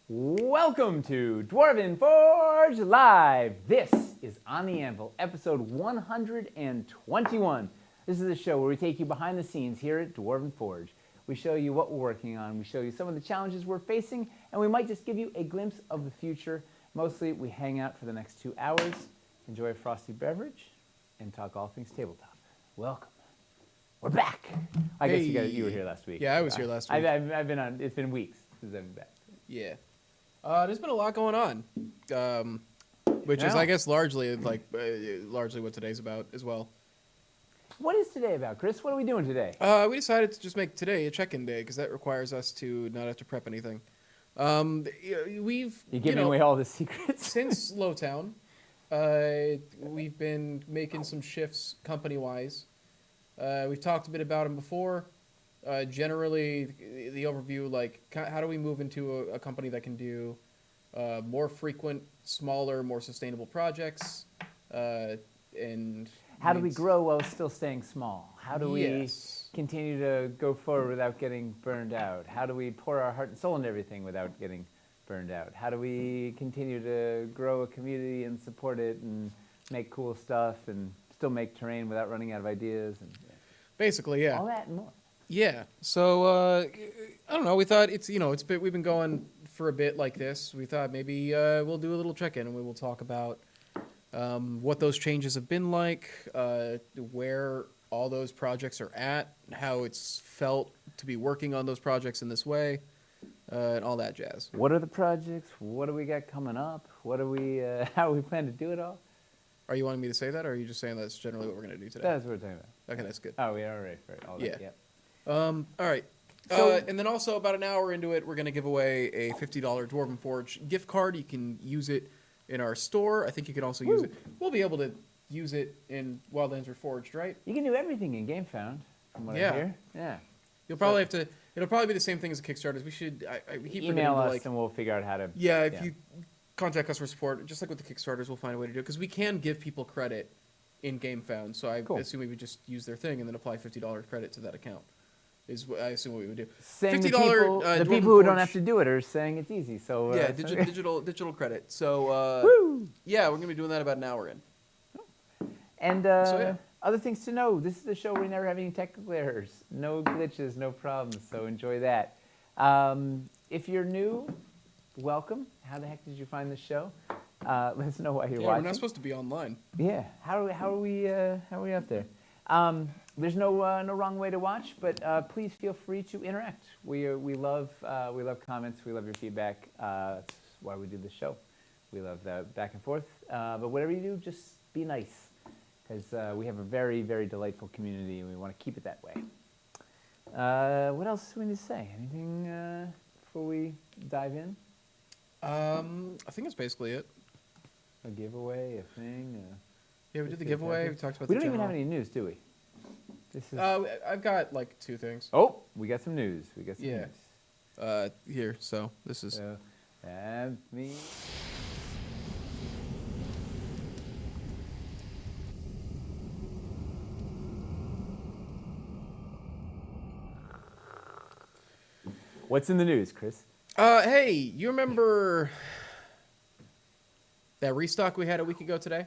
Welcome to Dwarven Forge Live. This is On the Anvil, episode 121. This is a show where we take you behind the scenes here at Dwarven Forge. We show you what we're working on, we show you some of the challenges we're facing, and we might just give you a glimpse of the future. Mostly, we hang out for the next 2 hours, enjoy a frosty beverage, and talk all things tabletop. Welcome. We're back. I guess you were here last week. Yeah, I was here last week. I've been on. It's been weeks since I've been back. Yeah. There's been a lot going on, which is, I guess, largely what today's about as well. What is today about, Chris? What are we doing today? We decided to just make today a check-in day because that requires us to not have to prep anything. You're giving away all the secrets. Since Lowtown, we've been making some shifts company-wise. We've talked a bit about them before. Generally, the overview, like, how do we move into a company that can do more frequent, smaller, more sustainable projects? And how do we grow while still staying small? How do we continue to go forward without getting burned out? How do we pour our heart and soul into everything without getting burned out? How do we continue to grow a community and support it and make cool stuff and still make terrain without running out of ideas? And basically, yeah. All that and more. Yeah. So I don't know. We thought we've been going for a bit like this. We thought maybe we'll do a little check-in and we will talk about what those changes have been like, where all those projects are at, how it's felt to be working on those projects in this way, and all that jazz. What are the projects? What do we got coming up? What are we? How do we plan to do it all? Are you wanting me to say that, or are you just saying that's generally what we're going to do today? That's what we're talking about. Okay, that's good. Oh, yeah, all right. All that, yeah. All right. So, and then also about an hour into it, we're going to give away a $50 Dwarven Forge gift card. You can use it in our store. I think you can also use it. We'll be able to use it in Wildlands Reforged, right? You can do everything in GameFound, from what I hear. Yeah. You'll probably have to. It'll probably be the same thing as a Kickstarter. We should. We keep email us and we'll figure out how to. Yeah, if you contact customer support, just like with the Kickstarters, we'll find a way to do it because we can give people credit in GameFound. So I assume we would just use their thing and then apply $50 credit to that account. Is I assume what we would do. Saying the people who don't have to do it are saying it's easy. So yeah, digital credit. So yeah, we're gonna be doing that about an hour in. And other things to know. This is a show where we never have any technical errors, no glitches, no problems. So enjoy that. If you're new, welcome. How the heck did you find this show? Let us know why you're watching. We're not supposed to be online. Yeah. How are we up there? There's no wrong way to watch, but please feel free to interact. We love comments. We love your feedback. That's why we do this show. We love the back and forth. But whatever you do, just be nice, because we have a very, very delightful community, and we want to keep it that way. What else do we need to say? Anything before we dive in? I think that's basically it. A giveaway, a thing. Yeah, we did the giveaway. We talked about. We don't even have any news, do we? This is. I've got like 2 things. Oh, we got some news. News. Here. So this is. And me. What's in the news, Chris? Hey, you remember that restock we had a week ago today?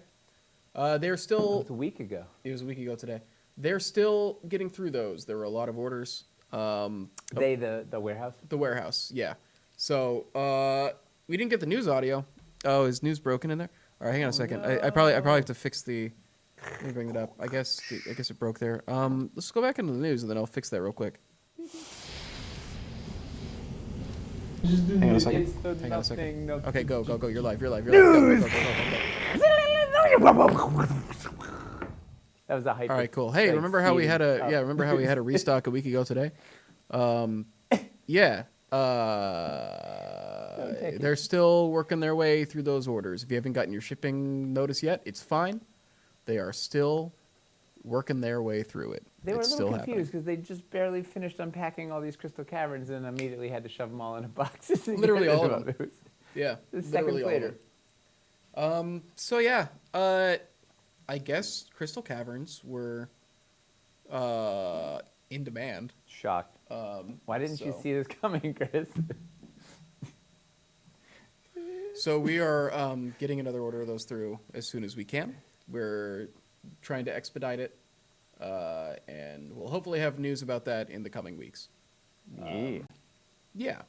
They're still. It was a week ago. It was a week ago today. They're still getting through those. There were a lot of orders. The warehouse? The warehouse, yeah. So we didn't get the news audio. Oh, is news broken in there? All right, hang on a second. No. I probably have to fix the. Let me bring it up. I guess it broke there. Let's go back into the news and then I'll fix that real quick. Hang on a second. Okay, go. You're live. Go. That was a hype. All right, cool. Hey, remember how we had a restock a week ago today? Yeah. They're still working their way through those orders. If you haven't gotten your shipping notice yet, it's fine. They are still working their way through it. They were a little confused because they just barely finished unpacking all these crystal caverns and immediately had to shove them all in a box. Literally all of them. Yeah. Seconds later. So yeah, I guess Crystal Caverns were in demand. Shocked. Why didn't you So- see this coming, Chris? So we are getting another order of those through as soon as we can. We're trying to expedite it, and we'll hopefully have news about that in the coming weeks. Yeah. Yeah.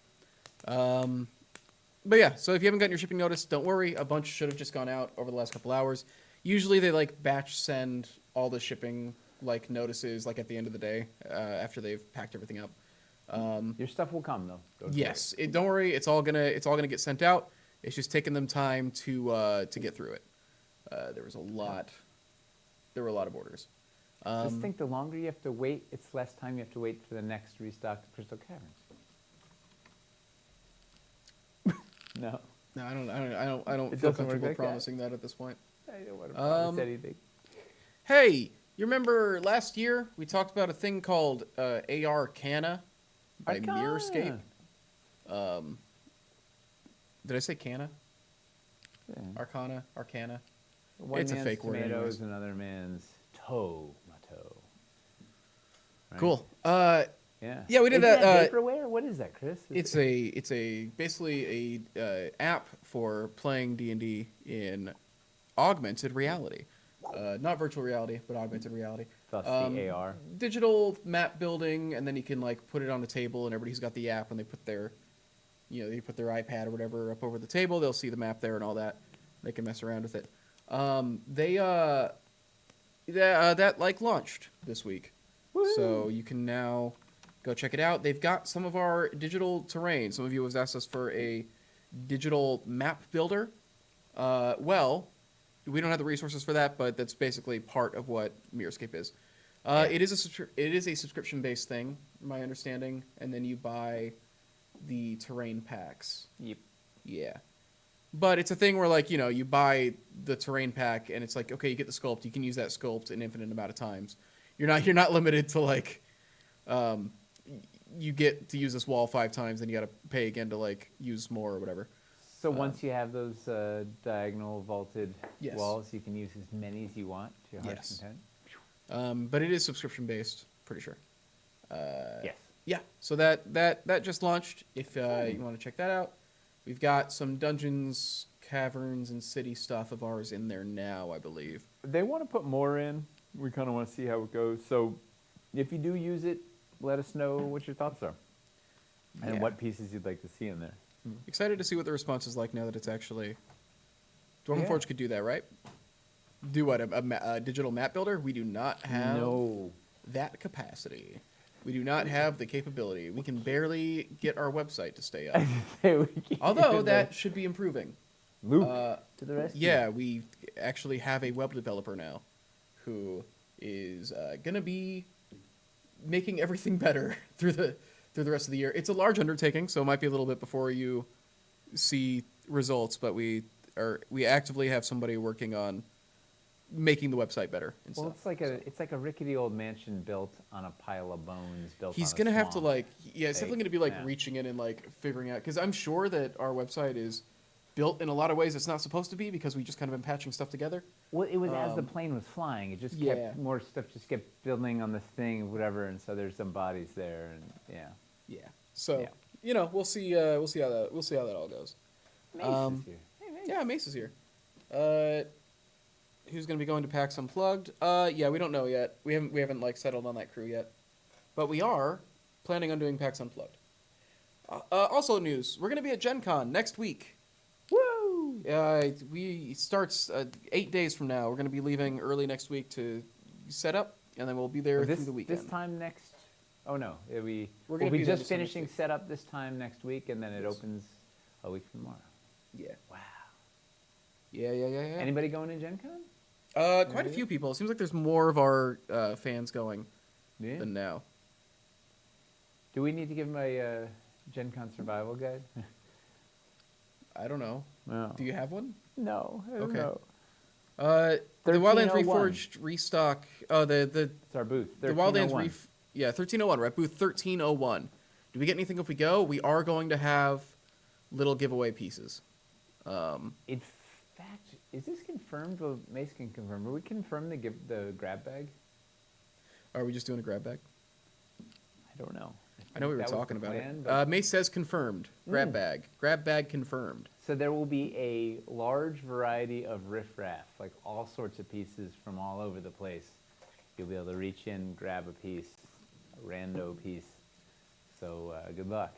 But yeah, so if you haven't gotten your shipping notice, don't worry. A bunch should have just gone out over the last couple hours. Usually they like batch send all the shipping like notices like at the end of the day after they've packed everything up. Your stuff will come though. Don't Yes, don't worry. It's all gonna get sent out. It's just taking them time to get through it. There were a lot of orders. Just think, the longer you have to wait, it's less time you have to wait for the next restocked Crystal Caverns. No, No, I don't It feel doesn't work comfortable like that? promising that at this point. I don't want to promise anything. Hey, you remember last year we talked about a thing called AR Canna by Arcana. Mirrorscape? Did I say Canna? Yeah. Arcana. One It's a man's fake word anyways. tomatoes, another man's tomato. Right? Cool. Yeah. Yeah, we did Isn't that, vaporware? What is that, Chris? it's a basically a app for playing D&D in augmented reality. Not virtual reality, but augmented reality. Thus the AR. Digital map building, and then you can like put it on the table, and everybody's got the app, and they put their iPad or whatever up over the table. They'll see the map there and all that. They can mess around with it. That like launched this week, so you can now go check it out. They've got some of our digital terrain. Some of you have asked us for a digital map builder. Well, we don't have the resources for that, but that's basically part of what Mirrorscape is. It is a subscription-based thing, my understanding, and then you buy the terrain packs. Yep. Yeah. But it's a thing where, like, you buy the terrain pack, and it's like, okay, you get the sculpt. You can use that sculpt an infinite amount of times. You're not limited to, like, you get to use this wall 5 times, then you got to pay again to, like, use more or whatever. So once you have those diagonal vaulted Yes. walls, you can use as many as you want to your heart's Yes. content. But it is subscription-based, pretty sure. Yes. Yeah, so that just launched. If you want to check that out, we've got some dungeons, caverns, and city stuff of ours in there now, I believe. They want to put more in. We kind of want to see how it goes. So if you do use it, let us know what your thoughts are and Yeah. what pieces you'd like to see in there. Excited to see what the response is like now that it's actually. Dwarven Yeah. Forge could do that, right? Do what? A digital map builder? We do not have No. that capacity. We do not have the capability. We can barely get our website to stay up. Although that should be improving. Luke to the rescue. Yeah, we actually have a web developer now who is going to be making everything better through the rest of the year. It's a large undertaking, so it might be a little bit before you see results, but we actively have somebody working on making the website better and Well, stuff. it's like a rickety old mansion built on a pile of bones. He's going to have to like, yeah, it's Like, definitely going to be like yeah. reaching in and like figuring out, because I'm sure that our website is built in a lot of ways it's not supposed to be, because we just kind of been patching stuff together. Well, it was as the plane was flying. It just Yeah. kept more stuff just kept building on this thing, whatever. And so there's some bodies there, and yeah. Yeah. So Yeah. we'll see how that all goes. Mace is here. Hey, Mace. Yeah, Mace is here. Who's going to be going to PAX Unplugged? Yeah, we don't know yet. We haven't like settled on that crew yet, but we are planning on doing PAX Unplugged. Also news: we're going to be at Gen Con next week. Woo! We starts 8 days from now. We're going to be leaving early next week to set up, and then we'll be there through the weekend. This time next. Oh no, We're we'll gonna be be there just this time next finishing week. setup this time next week, and then it Yes. opens a week from tomorrow. Yeah. Wow. Yeah. Anybody going to Gen Con? Quite a few people. It seems like there's more of our fans going Yeah. than now. Do we need to give them a Gen Con survival guide? I don't know. No. Do you have one? No. I don't Okay. know. The Wildlands 1301. Reforged restock. The It's our booth. Wildlands 1301. 1301. We're at booth 1301. Do we get anything if we go? We are going to have little giveaway pieces. In fact, Is this confirmed? Well, Mace can confirm. Are we confirmed the grab bag? Are we just doing a grab bag? I don't know. I know we were That was talking the about plan, it. but- Mace says confirmed. Grab Mm. bag. Grab bag confirmed. So there will be a large variety of riffraff, like all sorts of pieces from all over the place. You'll be able to reach in, grab a piece, a rando piece. So good luck.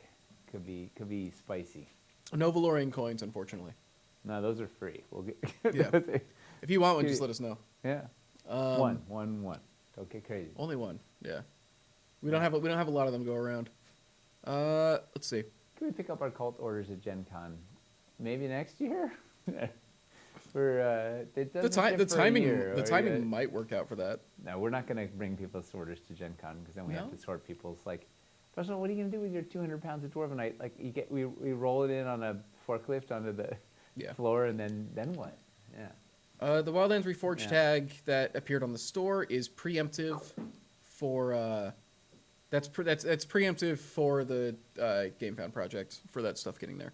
Could be spicy. No Valorian coins, unfortunately. No, those are free. We'll get. Yeah. those are- If you want one, just let us know. yeah. One. Don't get crazy. Only one. Yeah. We don't have a lot of them go around. Let's see. Can we pick up our cult orders at Gen Con? Maybe next year? We're The timing might work out for that. No, we're not going to bring people's orders to Gen Con because then we have No? to sort people's like. First of all, what are you going to do with your 200 pounds of Dwarvenite? Like we roll it in on a forklift onto the Yeah. floor, and then what? Yeah. The Wildlands Reforged Yeah. tag that appeared on the store is preemptive for that's preemptive for the GameFound project for that stuff getting there.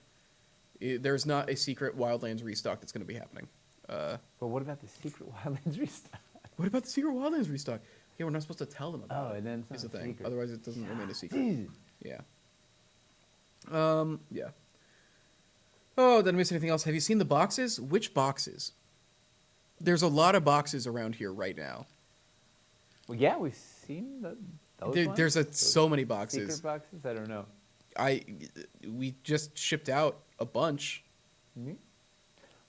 There's not a secret Wildlands restock that's going to be happening. But what about the secret Wildlands restock? What about the secret Wildlands restock? Yeah, we're not supposed to tell them about Oh, it. and then it's Is the not a thing. secret. Otherwise, it doesn't remain a secret. Jeez. Yeah. Yeah. Oh, did I miss anything else? Have you seen the boxes? Which boxes? There's a lot of boxes around here right now. Well, yeah, we've seen those ones? There's Those so many boxes. secret boxes. I don't know. We just shipped out a bunch Mhm.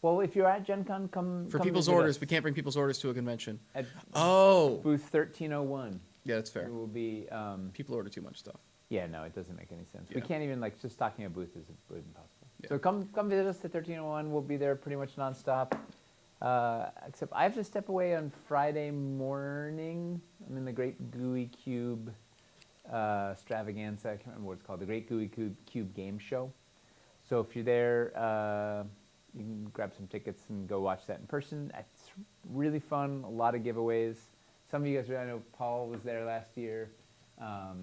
Well, if you're at Gen Con, for come people's visit orders. us We can't bring people's orders to a convention. at Oh, booth 1301. yeah, that's fair. It will be. People order too much stuff. Yeah, no, it doesn't make any sense. Yeah. We can't even just stocking a booth is impossible. Yeah. So come visit us at 1301. We'll be there pretty much nonstop. Except I have to step away on Friday morning. I'm in the Great Gooey Cube extravaganza. I can't remember what it's called. The Great Gooey Cube Game Show. So if you're there, you can grab some tickets and go watch that in person. It's really fun. A lot of giveaways. Some of you guys, I know Paul was there last year. I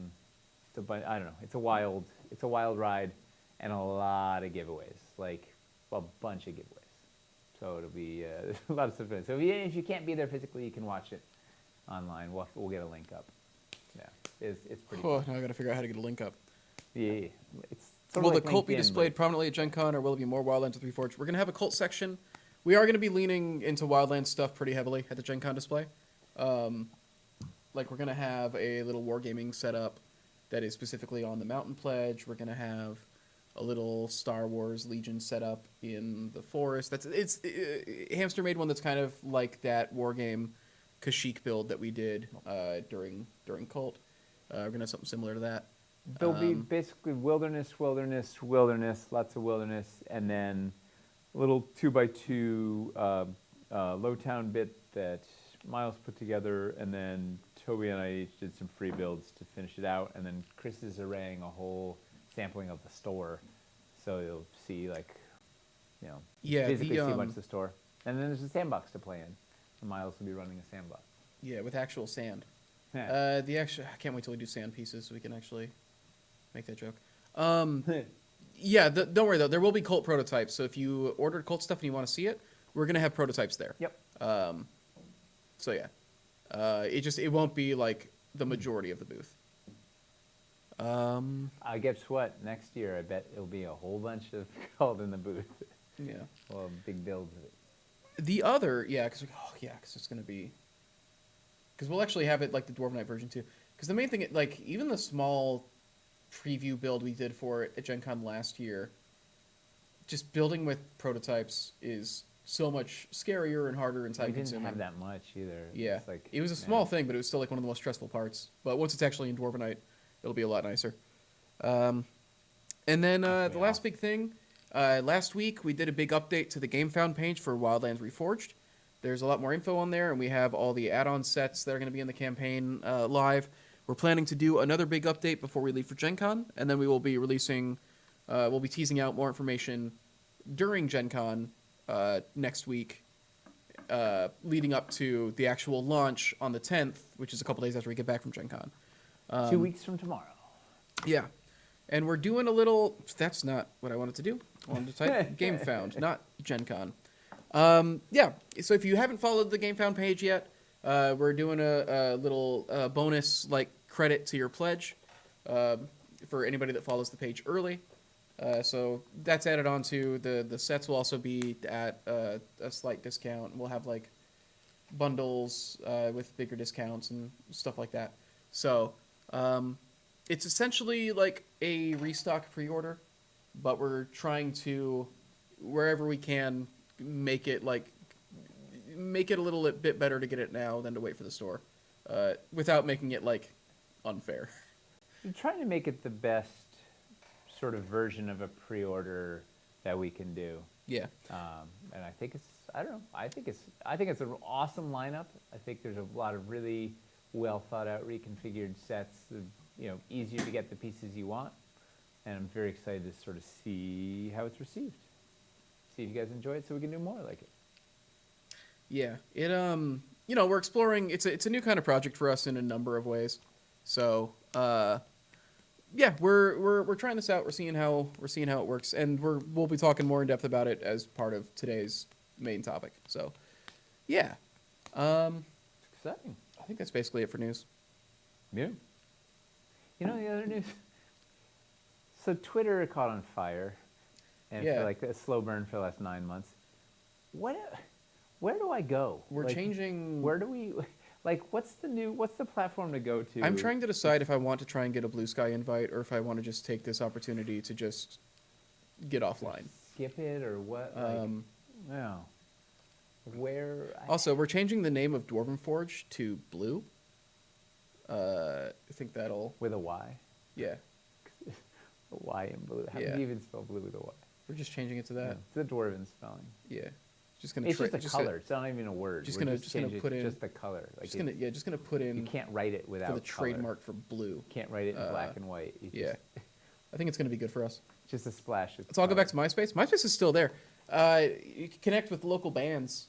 don't know. It's a wild ride, and a lot of giveaways. Like a bunch of giveaways. So it'll be a lot of stuff. So if you can't be there physically, you can watch it online. We'll get a link up. Yeah, it's pretty. Oh, Cool. now I got to figure out how to get a link up. Yeah, it's. Sort Will of the like cult be LinkedIn, displayed but- prominently at Gen Con, or will it be more Wildlands with Reforged? We're going to have a cult section. We are going to be leaning into Wildlands stuff pretty heavily at the Gen Con display. Like, we're going to have a little wargaming setup that is specifically on the Mountain Pledge. We're going to have a little Star Wars Legion setup in the forest. Hamster made one that's kind of like that wargame Kashyyyk build that we did during Cult. We're going to have something similar to that. There'll be basically wilderness, lots of wilderness, and then a little 2x2 low town bit that Miles put together, and then Toby and I each did some free builds to finish it out, and then Chris is arraying a whole sampling of the store, so you'll see physically see a bunch of the store, and then there's a sandbox to play in. And Miles will be running a sandbox. Yeah, with actual sand. Yeah. I can't wait till we do sand pieces so we can actually make that joke. Yeah, don't worry though. There will be cult prototypes. So if you ordered cult stuff and you want to see it, we're gonna have prototypes there. Yep. So yeah, it won't be like the majority of the booth. Guess what? Next year, I bet it'll be a whole bunch of called in the booth. Yeah. Well, big builds of it. The other, because it's gonna be, because we'll actually have it like the Dwarvenite version too. Because the main thing, like even the small preview build we did for it at Gen Con last year, just building with prototypes is so much scarier and harder and time We didn't consuming. have that much either. Yeah, It's like, it was a small thing, but it was still like one of the most stressful parts. But once it's actually in Dwarvenite, it'll be a lot nicer. And then the be last awesome. big thing, last week we did a big update to the GameFound page for Wildlands Reforged. There's a lot more info on there, and we have all the add-on sets that are going to be in the campaign live. We're planning to do another big update before we leave for Gen Con, and then we will be releasing, we'll be teasing out more information during Gen Con next week, leading up to the actual launch on the 10th, which is a couple days after we get back from Gen Con. 2 weeks from tomorrow. Yeah. And we're doing a little... That's not what I wanted to do. I wanted to type GameFound, not Gen Con. Yeah. So if you haven't followed the GameFound page yet, we're doing a little bonus like credit to your pledge for anybody that follows the page early. So that's added on to the sets will also be at a slight discount. We'll have like bundles with bigger discounts and stuff like that. So it's essentially like a restock pre-order, but we're trying to, wherever we can, make it a little bit better to get it now than to wait for the store, without making it like unfair. We're trying to make it the best sort of version of a pre-order that we can do. Yeah. And I think I don't know. I think it's an awesome lineup. I think there's a lot of really well thought out, reconfigured sets. Easier to get the pieces you want. And I'm very excited to sort of see how it's received. See if you guys enjoy it, so we can do more like it. Yeah. It we're exploring. It's a new kind of project for us in a number of ways. So yeah, we're trying this out. We're seeing how it works, and we'll be talking more in depth about it as part of today's main topic. So, yeah, It's exciting. I think that's basically it for news. Yeah. The other news. So Twitter caught on fire, and Yeah. for like a slow burn for the last 9 months. Where do I go? We're changing. Where do we? What's the platform to go to? I'm trying to decide if I want to try and get a Blue Sky invite, or if I want to just take this opportunity to just get offline. Skip it or what? No. Where? Also, we're changing the name of Dwarven Forge to Blue. I think that'll. With a Y. Yeah. A Y in blue. How do you even spell blue with a Y? We're just changing it to that. It's the Dwarven spelling. Yeah. Just gonna. It's just a color. It's not even a word. Just We're gonna change put it, in just the color. just gonna put in. You can't write it without for the color. trademark for blue. You can't write it in black and white. Yeah. I think it's gonna be good for us. Just a splash. Let's all go back to MySpace. MySpace is still there. You can connect with local bands.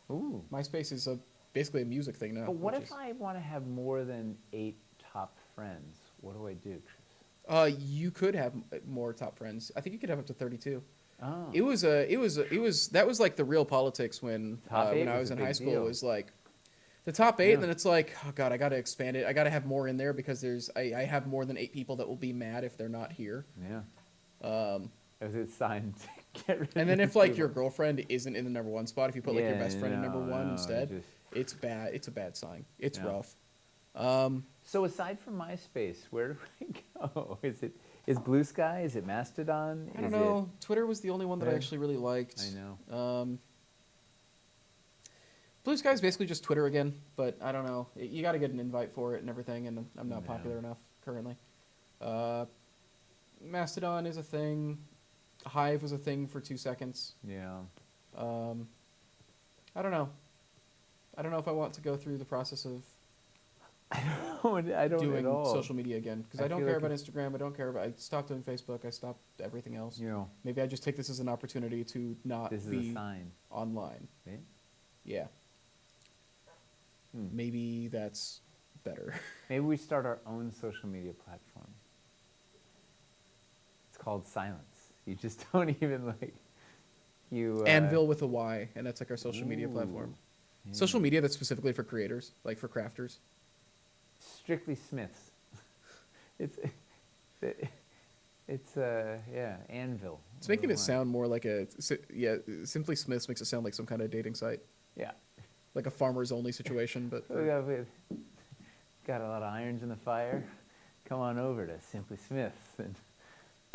Ooh. MySpace is basically a music thing now. But what if I want to have more than 8 top friends? What do I do, Chris? You could have more top friends. I think you could have up to 32. Oh. That was like the real politics when Top 8 when I was was a in big high school. deal. It was like the top 8, Yeah. and then it's like, oh god, I got to expand it. I got to have more in there because I have more than 8 people that will be mad if they're not here. Yeah. As it's signed to get rid And then of if like people. your girlfriend isn't in the number 1 spot, if you put like your best friend in number 1 no, instead, it's bad. It's a bad sign. It's Yeah. rough. So aside from MySpace, where do I go? Is Blue Sky? Is it Mastodon? I don't know. Twitter was the only one that I Yeah. actually really liked. I know. Blue Sky is basically just Twitter again, but I don't know. You got to get an invite for it and everything, and I'm not Yeah. popular enough currently. Mastodon is a thing. Hive was a thing for 2 seconds. Yeah. I don't know. I don't know if I want to go through the process of I don't doing at all. social media again, because I I don't feel care like about Instagram. I don't care about. I stopped doing Facebook. I stopped everything else. You know, Maybe I just take this as an opportunity to not this is be a sign. online. Right? Yeah. Maybe that's better. Maybe we start our own social media platform. It's called Silence. You just don't even you. Anvil with a Y, and that's like our social media platform. Yeah. Social media that's specifically for creators, like for crafters. Strictly Smiths. it's Anvil. It's making With a it Y. sound more like Simply Smiths makes it sound like some kind of dating site, Yeah. like a farmers only situation. But We got a lot of irons in the fire. Come on over to Simply Smiths. And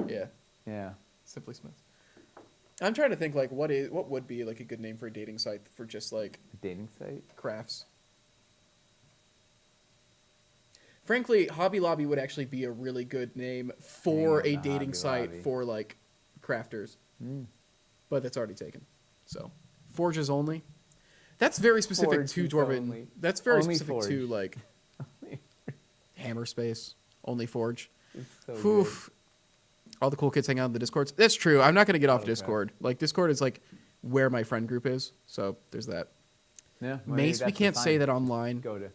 yeah, yeah. Simply Smiths. I'm trying to think like what would be like a good name for a dating site for just like A dating site. crafts. Frankly, Hobby Lobby would actually be a really good name for Hang a on to dating Hobby site Lobby. for like crafters, Mm. but that's already taken. So, Forges only. That's very specific to Forges Dwarven. only. That's very Only specific to Forge. like Hammer Space. Only Forge. It's so Whew. All the cool kids hang out in the Discords. That's true. I'm not going to get off Okay. Discord. Like Discord is like where my friend group is. So there's that. good. Yeah. well, maybe Mace, we that's the can't say sign. that online. Go to.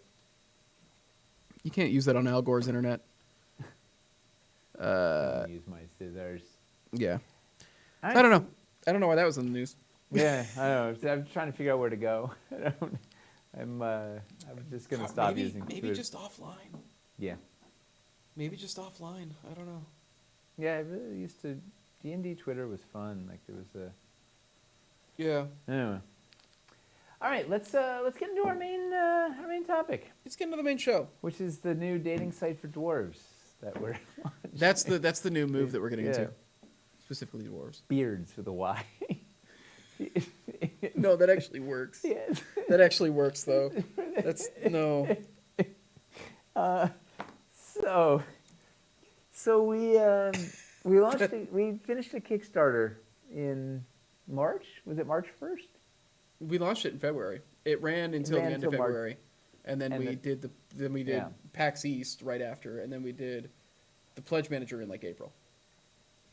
You can't use that on Al Gore's internet. Use my scissors. Yeah. All I right, don't know. I don't know why that was in the news. Yeah, I know. So I'm trying to figure out where to go. I'm just gonna stop using maybe Twitter. just offline. Yeah, Maybe just offline. I don't know. yeah. I really used to. D&D Twitter was fun. Like there was a. Yeah. Anyway. All right, let's get into our main topic, Let's get into the main show. which is the new dating site for dwarves that we're. That's the new move that we're getting Yeah. into. Specifically dwarves. Beards with a Y. No, that actually works. Yes. That actually works though. That's no. So we launched we finished a Kickstarter in March. Was it March 1st? We launched it in February. It ran until the ran end of until March. February, and then And we the- did yeah. PAX East right after, and then we did the Pledge Manager in like April.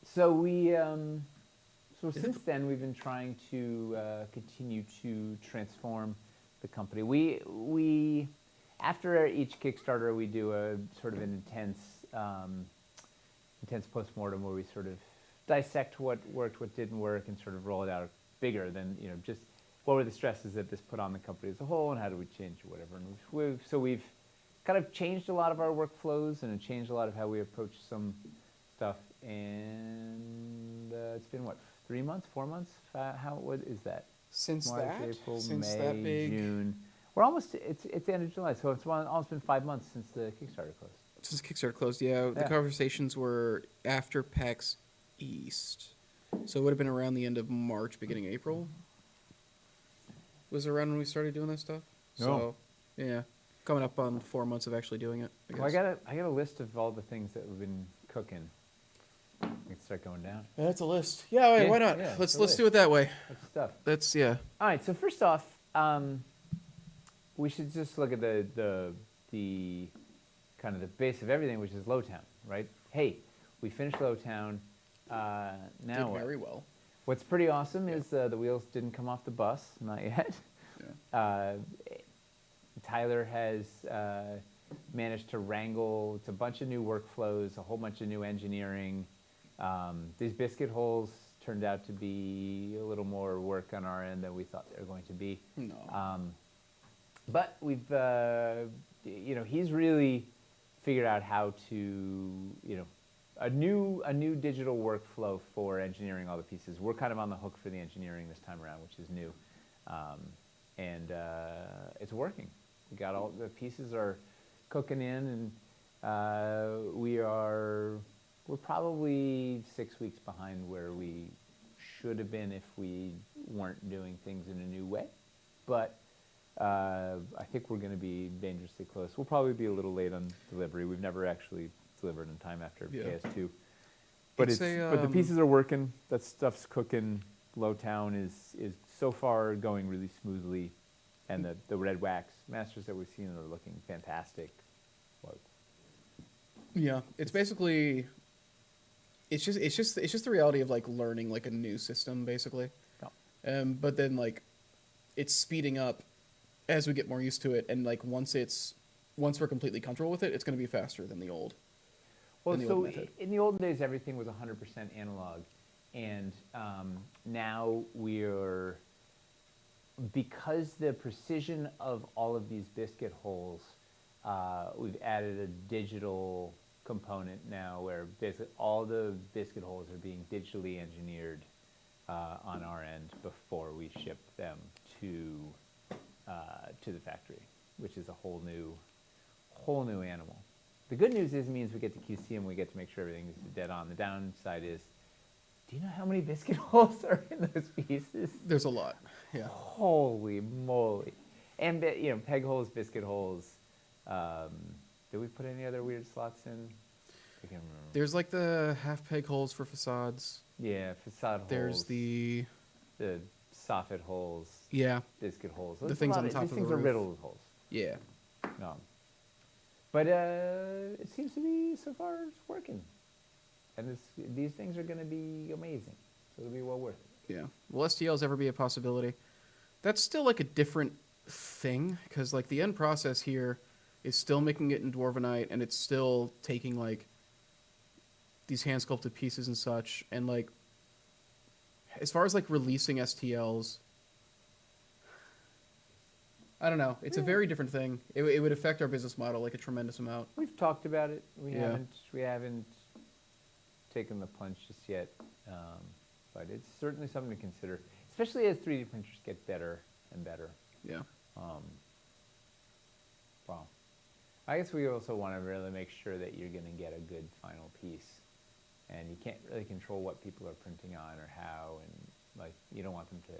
So since then we've been trying to continue to transform the company. We after each Kickstarter we do a sort of an intense postmortem where we sort of dissect what worked, what didn't work, and sort of roll it out bigger than just what were the stresses that this put on the company as a whole, and how do we change or whatever. And we've kind of changed a lot of our workflows and changed a lot of how we approach some stuff. And it's been what, 3 months, 4 months? What is that? Since March, that, April, since May, that big, June. We're almost. It's the end of July, so it's almost been 5 months since the Kickstarter closed. since Kickstarter closed, yeah, the Yeah. conversations were after PAX East, so it would have been around the end of March, beginning of April. Was it around when we started doing this stuff? No. So, yeah, coming up on 4 months of actually doing it. I guess. Well, I got a list of all the things that we've been cooking. We can start going down. That's a list. Yeah, Yeah, why not? yeah, let's it's a let's do it that way. That's stuff. That's yeah. All right. So first off, we should just look at the kind of the base of everything, which is Lowtown, right? Hey, we finished Lowtown. Now Did what? very well. What's pretty awesome is the wheels didn't come off the bus, not yet. Yeah. Tyler has managed to wrangle. It's a bunch of new workflows, a whole bunch of new engineering. These biscuit holes turned out to be a little more work on our end than we thought they were going to be. No. But we've, he's really figured out how to, a new digital workflow for engineering all the pieces. We're kind of on the hook for the engineering this time around, which is new, and it's working. We got all the pieces are cooking in, and we're probably 6 weeks behind where we should have been if we weren't doing things in a new way, but. I think we're going to be dangerously close. We'll probably be a little late on delivery. We've never actually delivered in time after Yeah. KS2. But It's but the pieces are working. That stuff's cooking. Lowtown is so far going really smoothly, and the red wax masters that we've seen are looking fantastic. Well, Yeah, it's basically. It's just the reality of like learning like a new system basically, but then like, it's speeding up as we get more used to it, and like once we're completely comfortable with it, it's going to be faster than the old. Well, than the so old method. in the olden days, everything was 100% analog, and now we're, because the precision of all of these biscuit holes, we've added a digital component now where basically all the biscuit holes are being digitally engineered on our end before we ship them to the factory, which is a whole new animal. The good news is it means we get to QC them, we get to make sure everything is dead on. The downside is, do you know how many biscuit holes are in those pieces? There's a lot. Yeah. Holy moly. And, peg holes, biscuit holes. Did we put any other weird slots in? I can't remember. There's like the half peg holes for facades. Yeah, facade holes. There's the soffit holes. Yeah. Biscuit holes. The There's a things lot on of- top these of things the are roof. riddled with holes. Yeah. But it seems to be, so far, it's working. And these things are going to be amazing. So it'll be well worth it. Yeah. Will STLs ever be a possibility? That's still like a different thing, because like the end process here is still making it in Dwarvenite, and it's still taking like these hand sculpted pieces and such, and like as far as like releasing STLs, I don't know. It's a very different thing. It would affect our business model like a tremendous amount. We've talked about it. We Yeah. haven't taken the plunge just yet, but it's certainly something to consider, especially as 3D printers get better and better. Yeah. Well, I guess we also want to really make sure that you're going to get a good final piece, and you can't really control what people are printing on or how, and like you don't want them to,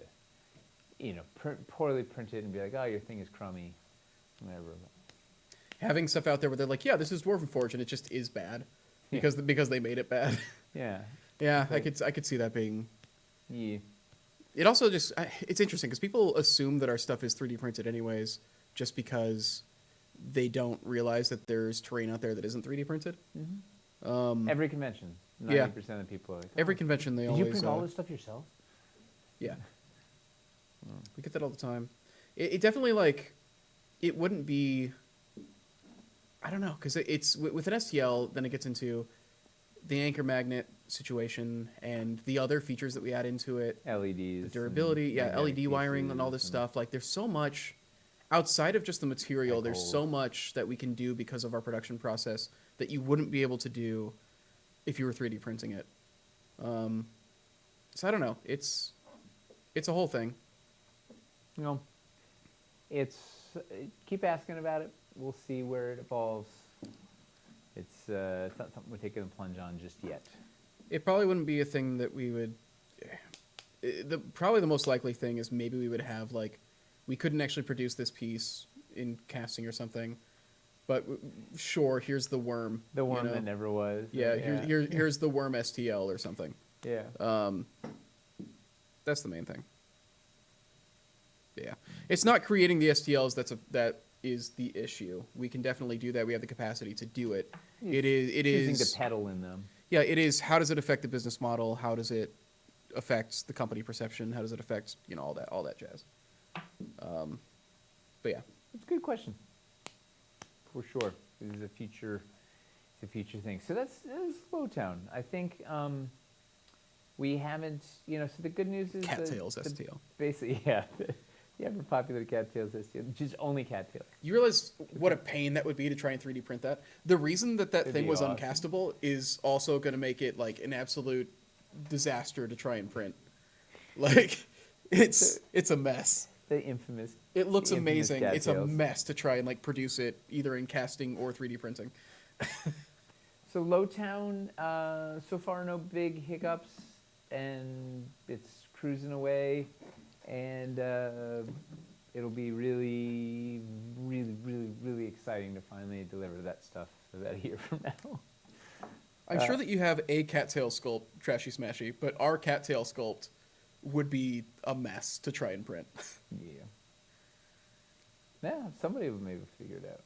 poorly print it and be like, oh, your thing is crummy, whatever. Having stuff out there where they're like, yeah, this is Dwarven Forge, and it just is bad because they made it bad. Yeah. Yeah, Like- I could see that being. Yeah. It also just it's interesting because people assume that our stuff is 3D printed anyways, just because they don't realize that there's terrain out there that isn't 3D printed. Every convention, 90% Yeah. of people are like, Every "Oh, convention they did always. you print all this stuff yourself?" Yeah. We get that all the time. It definitely like, it wouldn't be. I don't know, because it's with an STL, then it gets into the anchor magnet situation and the other features that we add into it. LEDs, The durability, and yeah, magnetic LED wiring and all this pieces stuff. Like, there's so much outside of just the material. There's Echoes. so much that we can do because of our production process that you wouldn't be able to do if you were 3D printing it. So I don't know. It's a whole thing. It's keep asking about it. We'll see where it evolves. It's not something we're taking a plunge on just yet. It probably wouldn't be a thing that we would. Probably the most likely thing is maybe we would have like, we couldn't actually produce this piece in casting or something, but sure, here's the worm. The you worm know? that never was. Yeah, here's the worm STL or something. Yeah. That's the main thing. Yeah, it's not creating the STLs that is the issue. We can definitely do that. We have the capacity to do it. It Choosing is to peddle in them. Yeah, it is. How does it affect the business model? How does it affect the company perception? How does it affect all that jazz? But yeah, It's a good question. For sure, this is a future thing. So that's Lowtown. I think we haven't. So the good news is Cattails STL. Basically, yeah. The ever popular cattails STL, just only cattails. You realize what a pain that would be to try and 3D print that? The reason that It'd thing be was awesome. uncastable is also going to make it like an absolute disaster to try and print. Like, it's a mess. The infamous. It looks the infamous amazing. It's a cattails. mess to try and like produce it either in casting or 3D printing. So Lowtown, so far no big hiccups, and it's cruising away, and it'll be really, really, really, really exciting to finally deliver that stuff about a year from now. I'm sure that you have a cattail sculpt, trashy smashy, but our cattail sculpt would be a mess to try and print. Yeah. Yeah, somebody will maybe figure it out.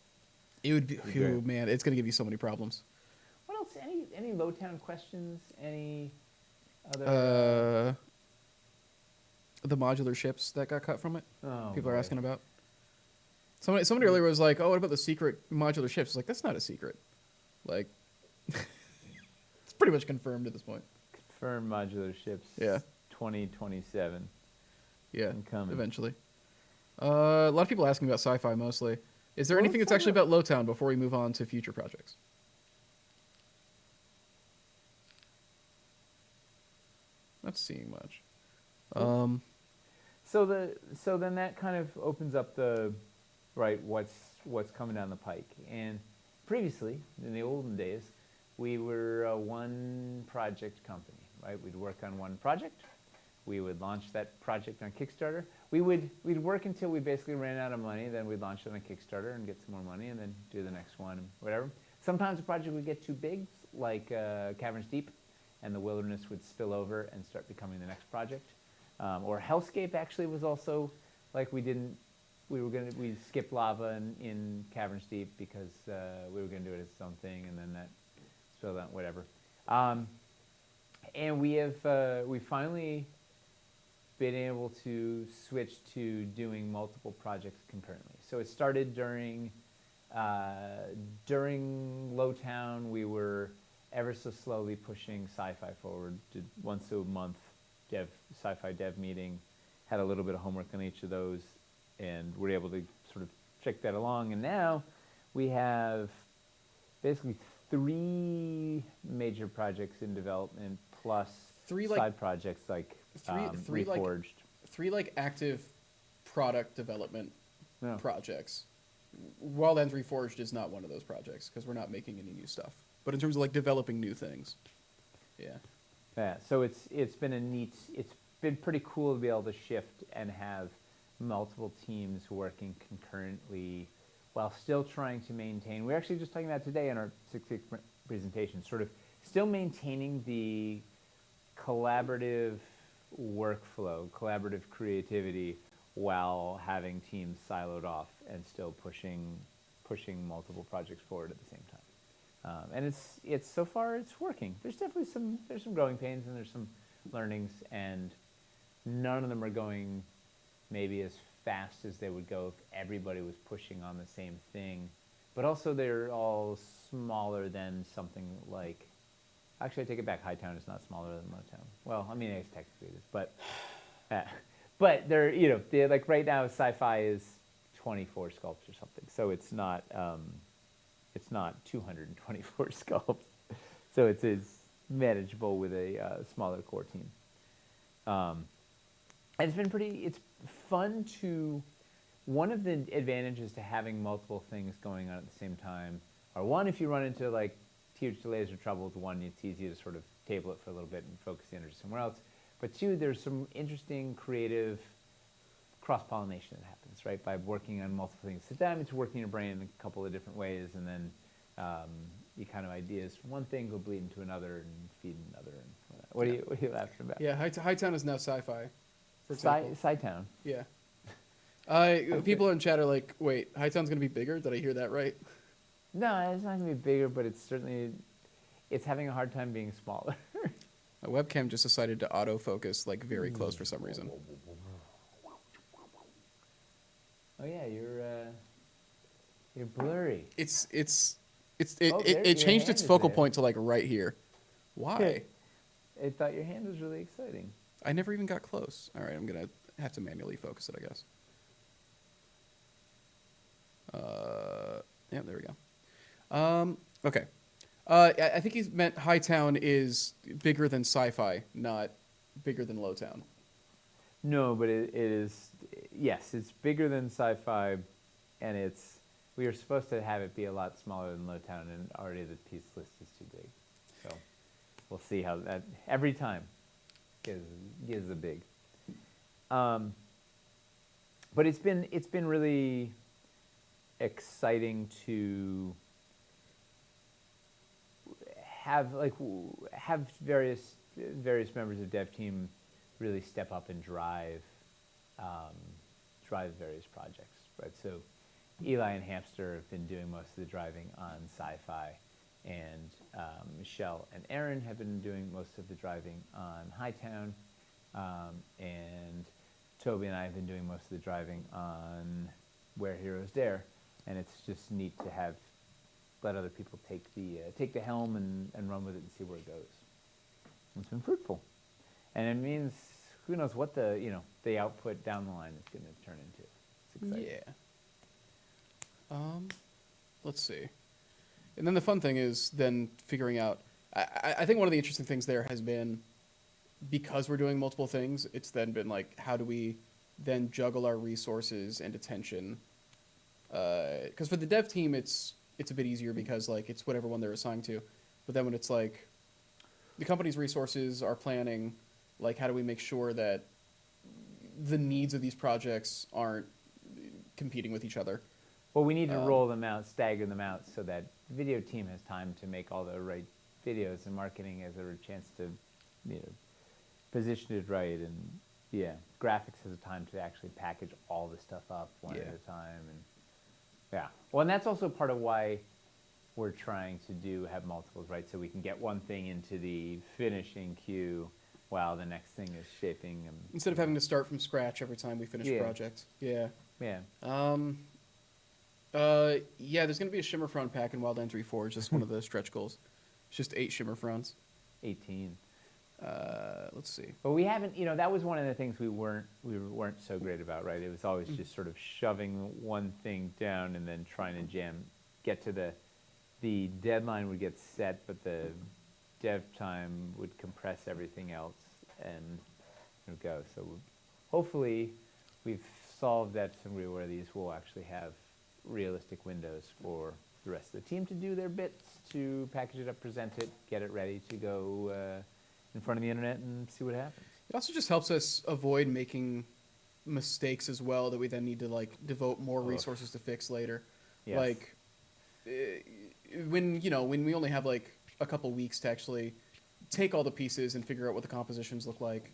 It would be, It'd be great. oh man, it's going to give you so many problems. What else? Any Lowtown questions? Any other? The modular ships that got cut from it. Oh, People are boy. asking about. Somebody earlier was like, "Oh, what about the secret modular ships?" It's like, that's not a secret. Like, it's pretty much confirmed at this point. Confirmed modular ships. Yeah. 2027. Yeah, Incoming. eventually. A lot of people asking about sci-fi mostly. Is there Well, anything let's that's talk actually about Lowtown before we move on to future projects? Not seeing much. So then that kind of opens up the right what's coming down the pike. And previously, in the olden days, we were a one project company, right? We'd work on one project. We would launch that project on Kickstarter. We'd work until we basically ran out of money. Then we'd launch it on Kickstarter and get some more money, and then do the next one, and whatever. Sometimes the project would get too big, like Caverns Deep, and the Wilderness would spill over and start becoming the next project. Or Hellscape actually was also like we skipped lava in Caverns Deep because we were going to do it as its own thing, and then that spilled out, whatever. And we finally been able to switch to doing multiple projects concurrently. So it started during Lowtown. We were ever so slowly pushing sci-fi forward. Did once a month sci-fi dev meeting, had a little bit of homework on each of those, and we're able to sort of check that along. And now we have basically 3 major projects in development plus 3 side projects like three Reforged. 3 like active product development Yeah. projects. Wildlands Reforged is not one of those projects because we're not making any new stuff. But in terms of like developing new things, yeah. Yeah, so it's been pretty cool to be able to shift and have multiple teams working concurrently while still trying to maintain. We're actually just talking about today in our 6-week presentation, sort of still maintaining the collaborative workflow, collaborative creativity, while having teams siloed off and still pushing multiple projects forward at the same time. And it's so far it's working. There's definitely some growing pains and there's some learnings, and none of them are going maybe as fast as they would go if everybody was pushing on the same thing. But also they're all smaller than something like, actually I take it back, Hightown is not smaller than Lowtown. Well, I mean, I guess technically it is, but they're like right now sci-fi is 24 sculpts or something. So it's not 224 sculpts. So it's manageable with a smaller core team. And it's fun to, one of the advantages to having multiple things going on at the same time are, one, if you run into like huge delays or troubles, one, it's easy to sort of table it for a little bit and focus the energy somewhere else. But 2, there's some interesting creative cross-pollination that happens, right? By working on multiple things. Sit down, it's working your brain in a couple of different ways, and then you kind of ideas from one thing go bleed into another and feed another. And what are you laughing about? Yeah, Hightown is now sci-fi. For example. Sci-Town. Yeah. People in chat are like, wait, Hightown's going to be bigger? Did I hear that right? No, it's not going to be bigger, but it's having a hard time being smaller. My webcam just decided to autofocus like very close for some reason. Oh yeah, you're blurry. It Your changed hand its is focal there. point to like right here. Why? I thought your hand was really exciting. I never even got close. All right, I'm gonna have to manually focus it, I guess. Yeah, there we go. Okay. I think he's meant Hightown is bigger than sci-fi, not bigger than Lowtown. No, but it is, yes, it's bigger than sci-fi, and we are supposed to have it be a lot smaller than Lowtown, and already the piece list is too big. So we'll see how that, every time, gives a big. But it's been really exciting to have various members of dev team really step up and drive various projects, right? So Eli and Hamster have been doing most of the driving on sci-fi, and Michelle and Aaron have been doing most of the driving on Hightown, and Toby and I have been doing most of the driving on Where Heroes Dare, and it's just neat to let other people take the helm and run with it and see where it goes. It's been fruitful, and it means who knows what the output down the line is going to turn into. It's exciting. Yeah. Let's see. And then the fun thing is then figuring out. I think one of the interesting things there has been, because we're doing multiple things, it's then been like, how do we then juggle our resources and attention? Because for the dev team, it's a bit easier because like it's whatever one they're assigned to. But then when it's like the company's resources are planning, like how do we make sure that the needs of these projects aren't competing with each other? Well, we need to roll them out, stagger them out, so that video team has time to make all the right videos, and marketing has a chance to, position it right, and graphics has a time to actually package all this stuff up one at a time, and well, and that's also part of why we're trying to have multiples, right? So we can get one thing into the finishing queue while the next thing is shaping. Instead of having to start from scratch every time we finish a project. Yeah. Yeah. There's going to be a Shimmerfront pack in Wildlands Reforged. That's one of the stretch goals. It's just 8 Shimmerfronts. 18. let's see. But we haven't, that was one of the things we weren't so great about, right? It was always just sort of shoving one thing down and then trying to get to the deadline would get set, but the dev time would compress everything else and it would go. So hopefully we've solved that to some degree where these will actually have realistic windows for the rest of the team to do their bits, to package it up, present it, get it ready to go in front of the internet and see what happens. It also just helps us avoid making mistakes as well that we then need to like devote more resources to fix later. Yes. Like when we only have like a couple weeks to actually take all the pieces and figure out what the compositions look like,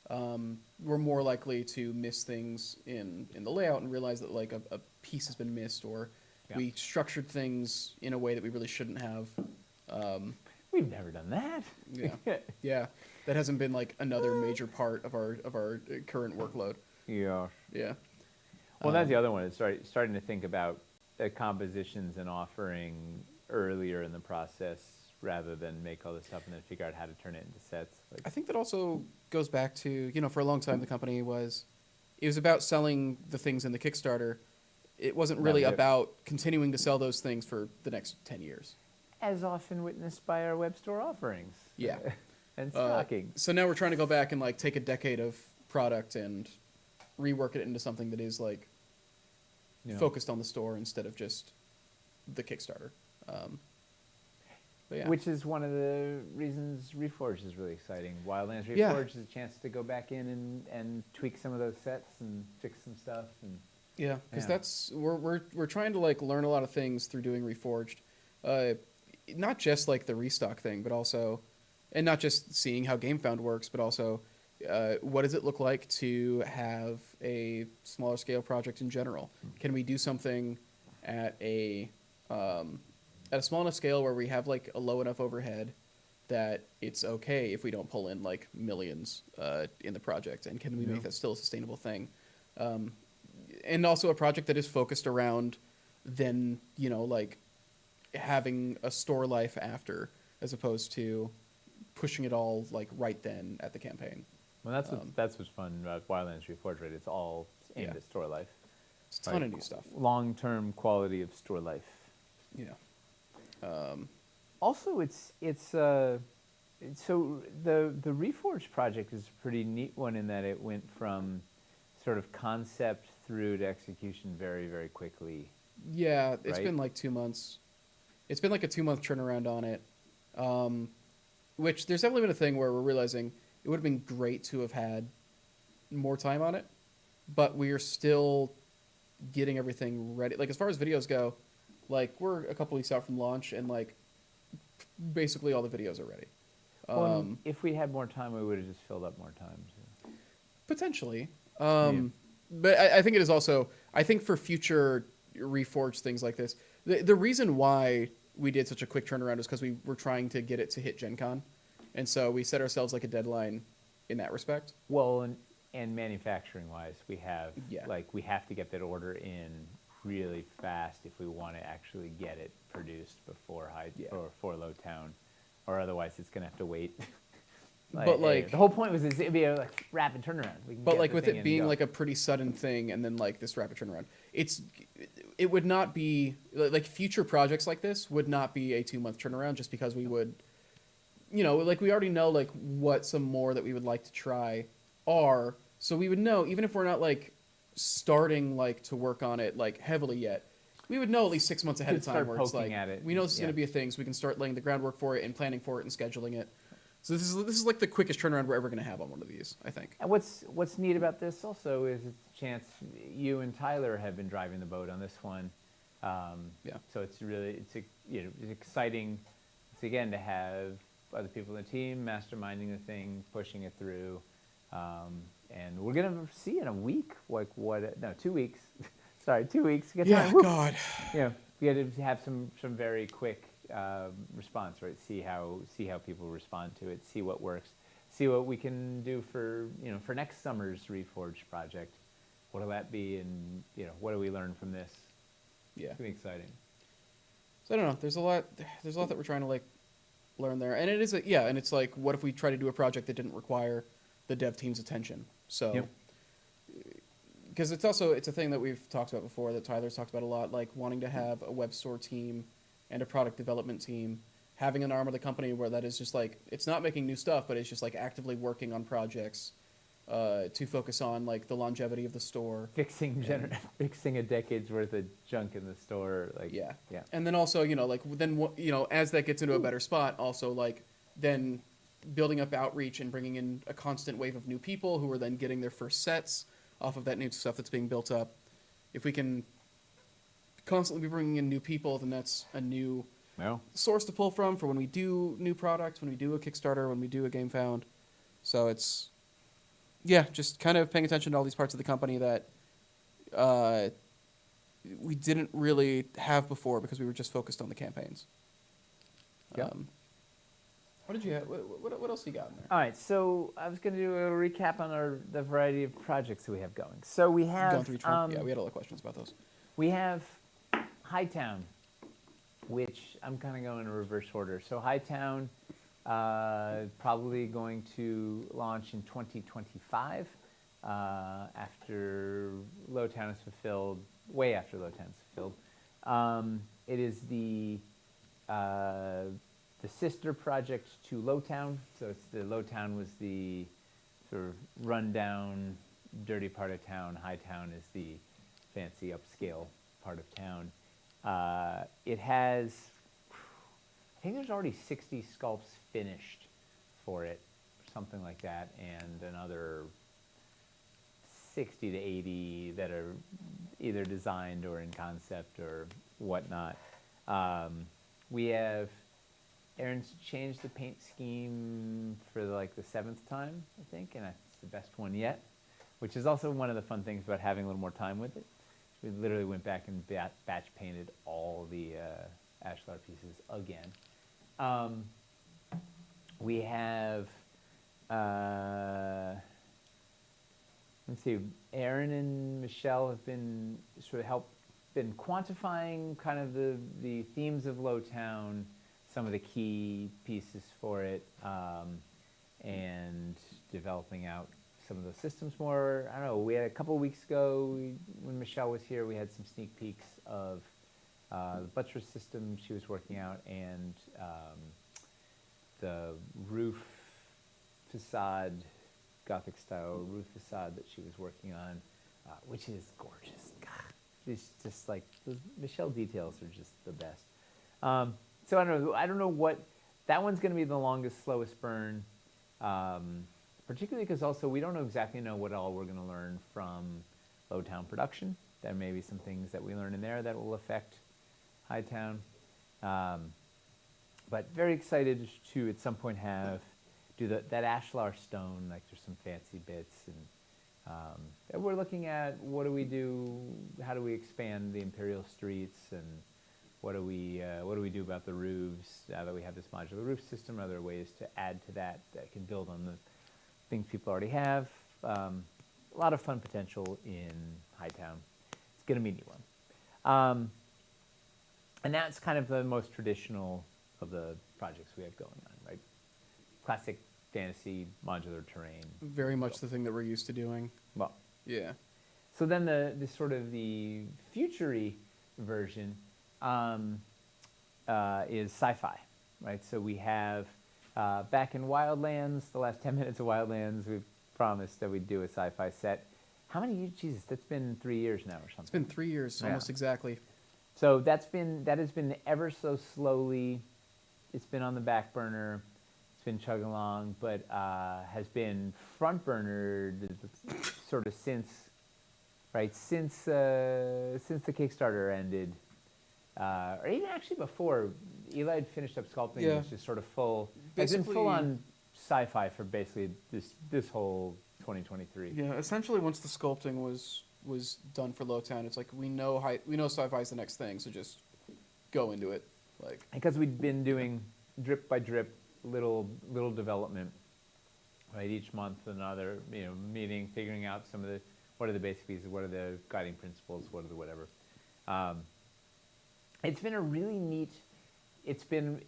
we're more likely to miss things in the layout and realize that like a piece has been missed, or we structured things in a way that we really shouldn't have. We've never done that. Yeah, yeah, that hasn't been like another major part of our current workload. Yeah. Yeah. Well, that's the other one. Is starting to think about the compositions and offering earlier in the process rather than make all this stuff and then figure out how to turn it into sets. Like, I think that also goes back to, for a long time the company was about selling the things in the Kickstarter. It wasn't really about continuing to sell those things for the next 10 years. as often witnessed by our web store offerings. Yeah. And stocking. So now we're trying to go back and like take a decade of product and rework it into something that is like focused on the store instead of just the Kickstarter. But yeah. Which is one of the reasons Reforged is really exciting. Wildlands Reforged is a chance to go back in and tweak some of those sets and fix some stuff. And yeah, because that's we're trying to like learn a lot of things through doing Reforged, not just like the restock thing, but also, and not just seeing how GameFound works, but also what does it look like to have a smaller scale project in general? Can we do something at a small enough scale where we have like a low enough overhead that it's okay if we don't pull in like millions in the project, and can we make that still a sustainable thing? And also a project that is focused around then, like having a store life after, as opposed to pushing it all like right then at the campaign. Well, that's what's fun about Wildlands Reforged, right? It's all aimed at store life. It's a ton of new stuff. Long-term quality of store life. Yeah. Also, so the Reforged project is a pretty neat one in that it went from sort of concept through to execution very, very quickly. Yeah, it's been like 2 months. It's been like a 2-month turnaround on it, which there's definitely been a thing where we're realizing it would have been great to have had more time on it, but we are still getting everything ready. Like as far as videos go, like we're a couple weeks out from launch, and like basically all the videos are ready. Well, if we had more time, we would have just filled up more time. So. Potentially. But I think it is also, I think for future Reforged things like this, the reason why we did such a quick turnaround is because we were trying to get it to hit Gen Con. And so we set ourselves like a deadline in that respect. Well, and manufacturing wise, we have we have to get that order in really fast if we want to actually get it produced before for Low Town, or otherwise it's gonna have to wait. But like the whole point was it'd be a like rapid turnaround. But like with it being like a pretty sudden thing, and then like this rapid turnaround, it would not be like future projects like this would not be a 2-month turnaround, just because we would, like we already know like what some more that we would like to try are, so we would know even if we're not like starting like to work on it like heavily yet, we would know at least 6 months ahead of time where it's like we know this is going to be a thing, so we can start laying the groundwork for it and planning for it and scheduling it. So this is like the quickest turnaround we're ever going to have on one of these, I think. And what's neat about this also is it's a chance you and Tyler have been driving the boat on this one. So it's really it's exciting. It's again to have other people in the team masterminding the thing, pushing it through, and we're gonna see in a week 2 weeks. Sorry, 2 weeks. Yeah, God. We had to have some very quick response, right? See how people respond to it, see what works, see what we can do for next summer's Reforged project. What'll that be, and what do we learn from this? Yeah, it's gonna be exciting. So I don't know. There's a lot that we're trying to like learn there. And it is and it's like, what if we try to do a project that didn't require the dev team's attention? So Yep. because it's a thing that we've talked about before, that Tyler's talked about a lot, like wanting to have a web store team and a product development team, having an arm of the company where that is just like, it's not making new stuff, but it's just like actively working on projects to focus on like the longevity of the store. Fixing a decade's worth of junk in the store, like Yeah. yeah. And then also, like then as that gets into a better spot, also like then building up outreach and bringing in a constant wave of new people who are then getting their first sets off of that new stuff that's being built up. If we can constantly be bringing in new people, then that's a new source to pull from for when we do new products, when we do a Kickstarter, when we do a Game Found. So it's, just kind of paying attention to all these parts of the company that we didn't really have before because we were just focused on the campaigns. Yeah. What did you have? What else you got in there? All right, so I was going to do a recap on the variety of projects that we have going. So we have Going through each one? Yeah, we had a lot of questions about those. We have Hightown, which I'm kind of going in reverse order. So Hightown probably going to launch in 2025 after Lowtown is fulfilled, way after Lowtown is fulfilled. It is the sister project to Lowtown. So it's Lowtown was the sort of rundown, dirty part of town. Hightown is the fancy upscale part of town. It has, I think there's already 60 sculpts finished for it, something like that, and another 60 to 80 that are either designed or in concept or whatnot. We have Aaron's changed the paint scheme for like the 7th time, I think, and it's the best one yet, which is also one of the fun things about having a little more time with it. We literally went back and batch painted all the ashlar pieces again. We have, let's see, Aaron and Michelle have been been quantifying kind of the themes of Lowtown, some of the key pieces for it, and developing out some of those systems more. I don't know, we had a couple of weeks ago, when Michelle was here, we had some sneak peeks of the buttress system she was working out and the roof facade, Gothic style roof facade that she was working on, which is gorgeous. God, it's just like, those Michelle details are just the best. So I don't know what, that one's going to be the longest, slowest burn, particularly because also we don't exactly know what all we're going to learn from Lowtown production. There may be some things that we learn in there that will affect Hightown. But very excited to at some point do that ashlar stone, like there's some fancy bits, and we're looking at what do we do, how do we expand the Imperial streets, and what do we do about the roofs now that we have this modular roof system? Are there ways to add to that can build on the things people already have? A lot of fun potential in Hightown. It's going to be a neat one. And that's kind of the most traditional of the projects we have going on, right? Classic fantasy modular terrain. Very much the thing that we're used to doing. Well, yeah. So then the sort of the future-y version is sci-fi, right? So we have back in Wildlands, the last 10 minutes of Wildlands, we promised that we'd do a sci-fi set. How many years? Jesus, that's been 3 years now or something. It's been 3 years, almost exactly. So that has been ever so slowly. It's been on the back burner. It's been chugging along, but has been front burnered sort of since the Kickstarter ended, or even actually before. Eli had finished up sculpting. Yeah. It was just sort of full. It's been full on sci-fi for basically this whole 2023. Yeah, essentially once the sculpting was done for Lowtown, it's like we know sci-fi is the next thing, so just go into it. Like, because we'd been doing drip by drip, little development, right? Each month, another meeting, figuring out what are the basic pieces, what are the guiding principles, what are the whatever. It's been a really neat it's been,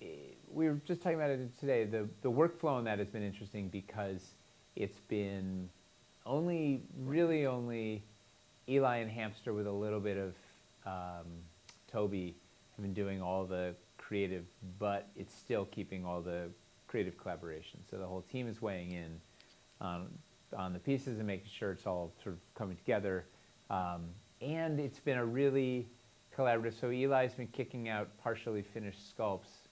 we were just talking about it today, the workflow on that has been interesting because it's been really only Eli and Hamster with a little bit of Toby have been doing all the creative, but it's still keeping all the creative collaboration. So the whole team is weighing in on the pieces and making sure it's all sort of coming together. And it's been a really collaborative. So Eli's been kicking out partially finished sculpts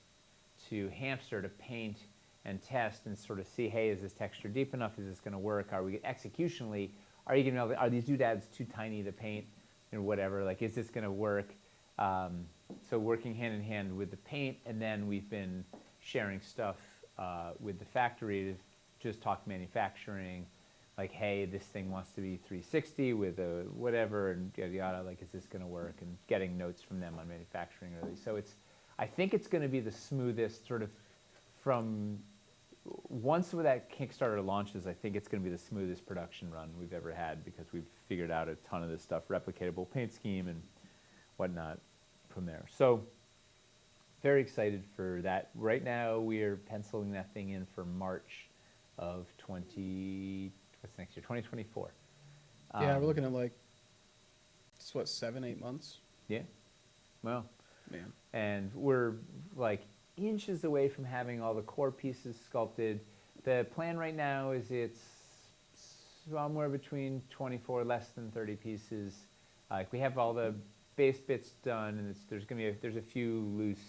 to Hamster to paint and test and sort of see, hey, is this texture deep enough? Is this going to work? Are we executionally? Are these doodads too tiny to paint, or whatever? Like, is this going to work? So working hand in hand with the paint, and then we've been sharing stuff with the factory to just talk manufacturing. Like, hey, this thing wants to be 360 with a whatever, and yada yada. Like, is this going to work? And getting notes from them on manufacturing really. So I think it's going to be the smoothest sort of from. Once that Kickstarter launches, I think it's going to be the smoothest production run we've ever had because we've figured out a ton of this stuff, replicatable paint scheme and whatnot from there. So very excited for that. Right now we are penciling that thing in for March of what's next year? 2024. Yeah, we're looking at like, it's what, 7-8 months? Yeah. Well, Man. and we're like inches away from having all the core pieces sculpted. The plan right now is it's somewhere between 24, less than 30 pieces. Like we have all the base bits done, and there's a few loose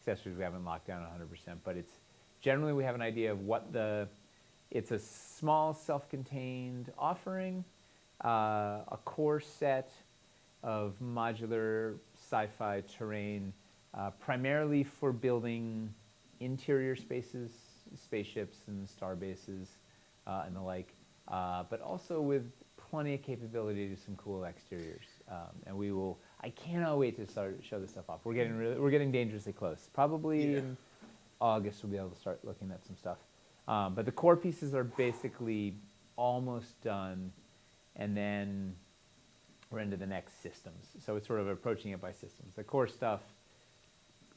accessories we haven't locked down 100%, but it's generally we have an idea of what it's a small self-contained offering, a core set of modular sci-fi terrain, primarily for building interior spaces, spaceships and star bases and the like, but also with plenty of capability to do some cool exteriors. And I cannot wait to show this stuff off. We're getting dangerously close. Probably in August we'll be able to start looking at some stuff. But the core pieces are basically almost done, and then we're into the next systems. So it's sort of approaching it by systems. The core stuff,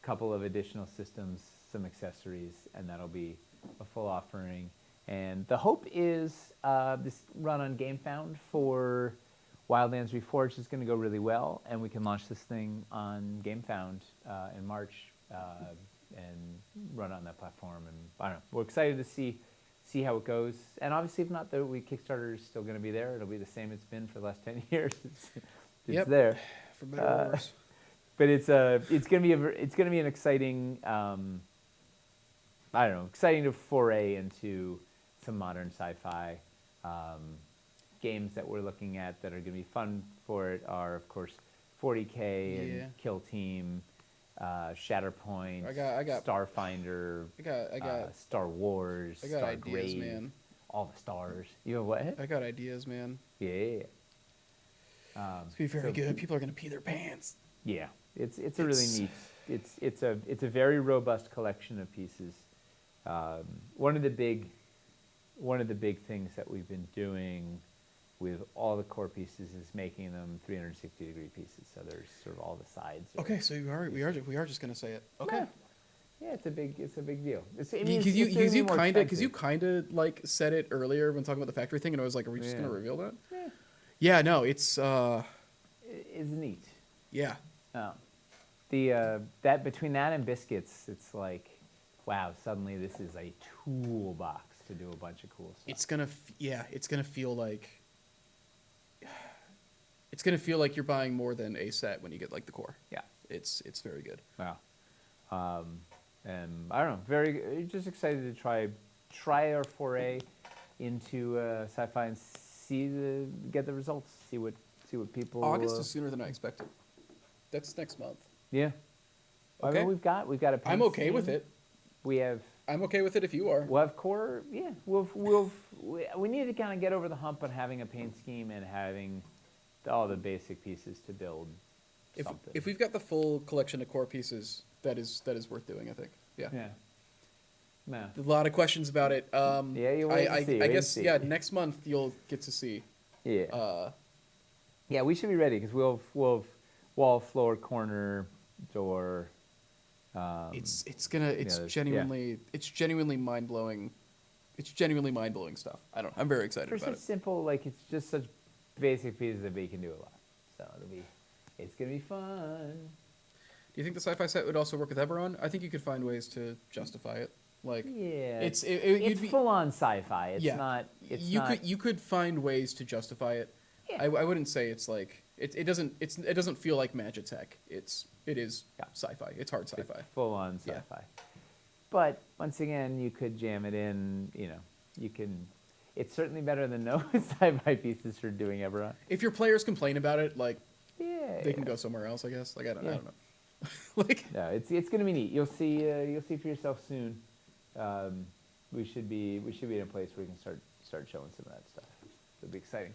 a couple of additional systems, some accessories, and that'll be a full offering. And the hope is this run on GameFound for Wildlands Reforged is going to go really well, and we can launch this thing on GameFound in March and run on that platform. And I don't know, we're excited to see how it goes. And obviously, if not, Kickstarter is still going to be there. It'll be the same it's been for the last 10 years. It's there. For better or worse. But it's going to be an exciting exciting to foray into some modern sci-fi. Games that we're looking at that are going to be fun for it are, of course, 40K and Kill Team, Shatterpoint, I got Starfinder, I got Star Wars, I got ideas, Stargrave, man. all the stars. You have what? I got ideas, man. Yeah. It's gonna be very good. People are gonna pee their pants. Yeah, it's a really neat. It's a very robust collection of pieces. One of the big things that we've been doing with all the core pieces is making them 360-degree pieces. So there's sort of all the sides. Okay, so we are just gonna say it. Okay. Yeah, it's a big deal. Because you kind of like said it earlier when talking about the factory thing, and I was like, are we just gonna reveal that? Yeah. Yeah. No, it's. It's neat. Yeah. That between that and biscuits, it's like, wow, suddenly this is a toolbox to do a bunch of cool stuff. It's gonna feel like. It's gonna feel like you're buying more than a set when you get like the core. Yeah. It's very good. Wow. And I don't know, very just excited to try our foray into sci-fi and get the results, see what people. August is sooner than I expected. That's next month. Yeah. Okay. I mean, we've got a. I'm okay with it. I'm okay with it if you are. We'll have core. Yeah. We need to kind of get over the hump on having a paint scheme and having all the basic pieces to build something. If we've got the full collection of core pieces, that is worth doing, I think. Yeah. Yeah. No. A lot of questions about it. You wait and see. I guess next month you'll get to see. Yeah. Yeah, we should be ready because we'll have wall, floor, corner, door, It's genuinely mind blowing. It's genuinely mind blowing stuff. I'm very excited For about such it. simple, like it's just such basic pieces that we can do a lot. So it's gonna be fun. Do you think the sci-fi set would also work with Eberron? I think you could find ways to justify it. Like, Yeah, it's it's full on sci-fi. It's yeah, not. It's you not. you could find ways to justify it. Yeah. I wouldn't say it's like it doesn't feel like Magitech. It is sci-fi. It's hard sci-fi. It's full on Yeah. sci-fi. But once again, you could jam it in. You know, you can. It's certainly better than no sci-fi pieces for doing Eberron. If your players complain about it, like Yeah. they can go somewhere else, I guess. Like I don't know. Like No, it's gonna be neat. You'll see for yourself soon. We should be in a place where we can start showing some of that stuff. It'll be exciting.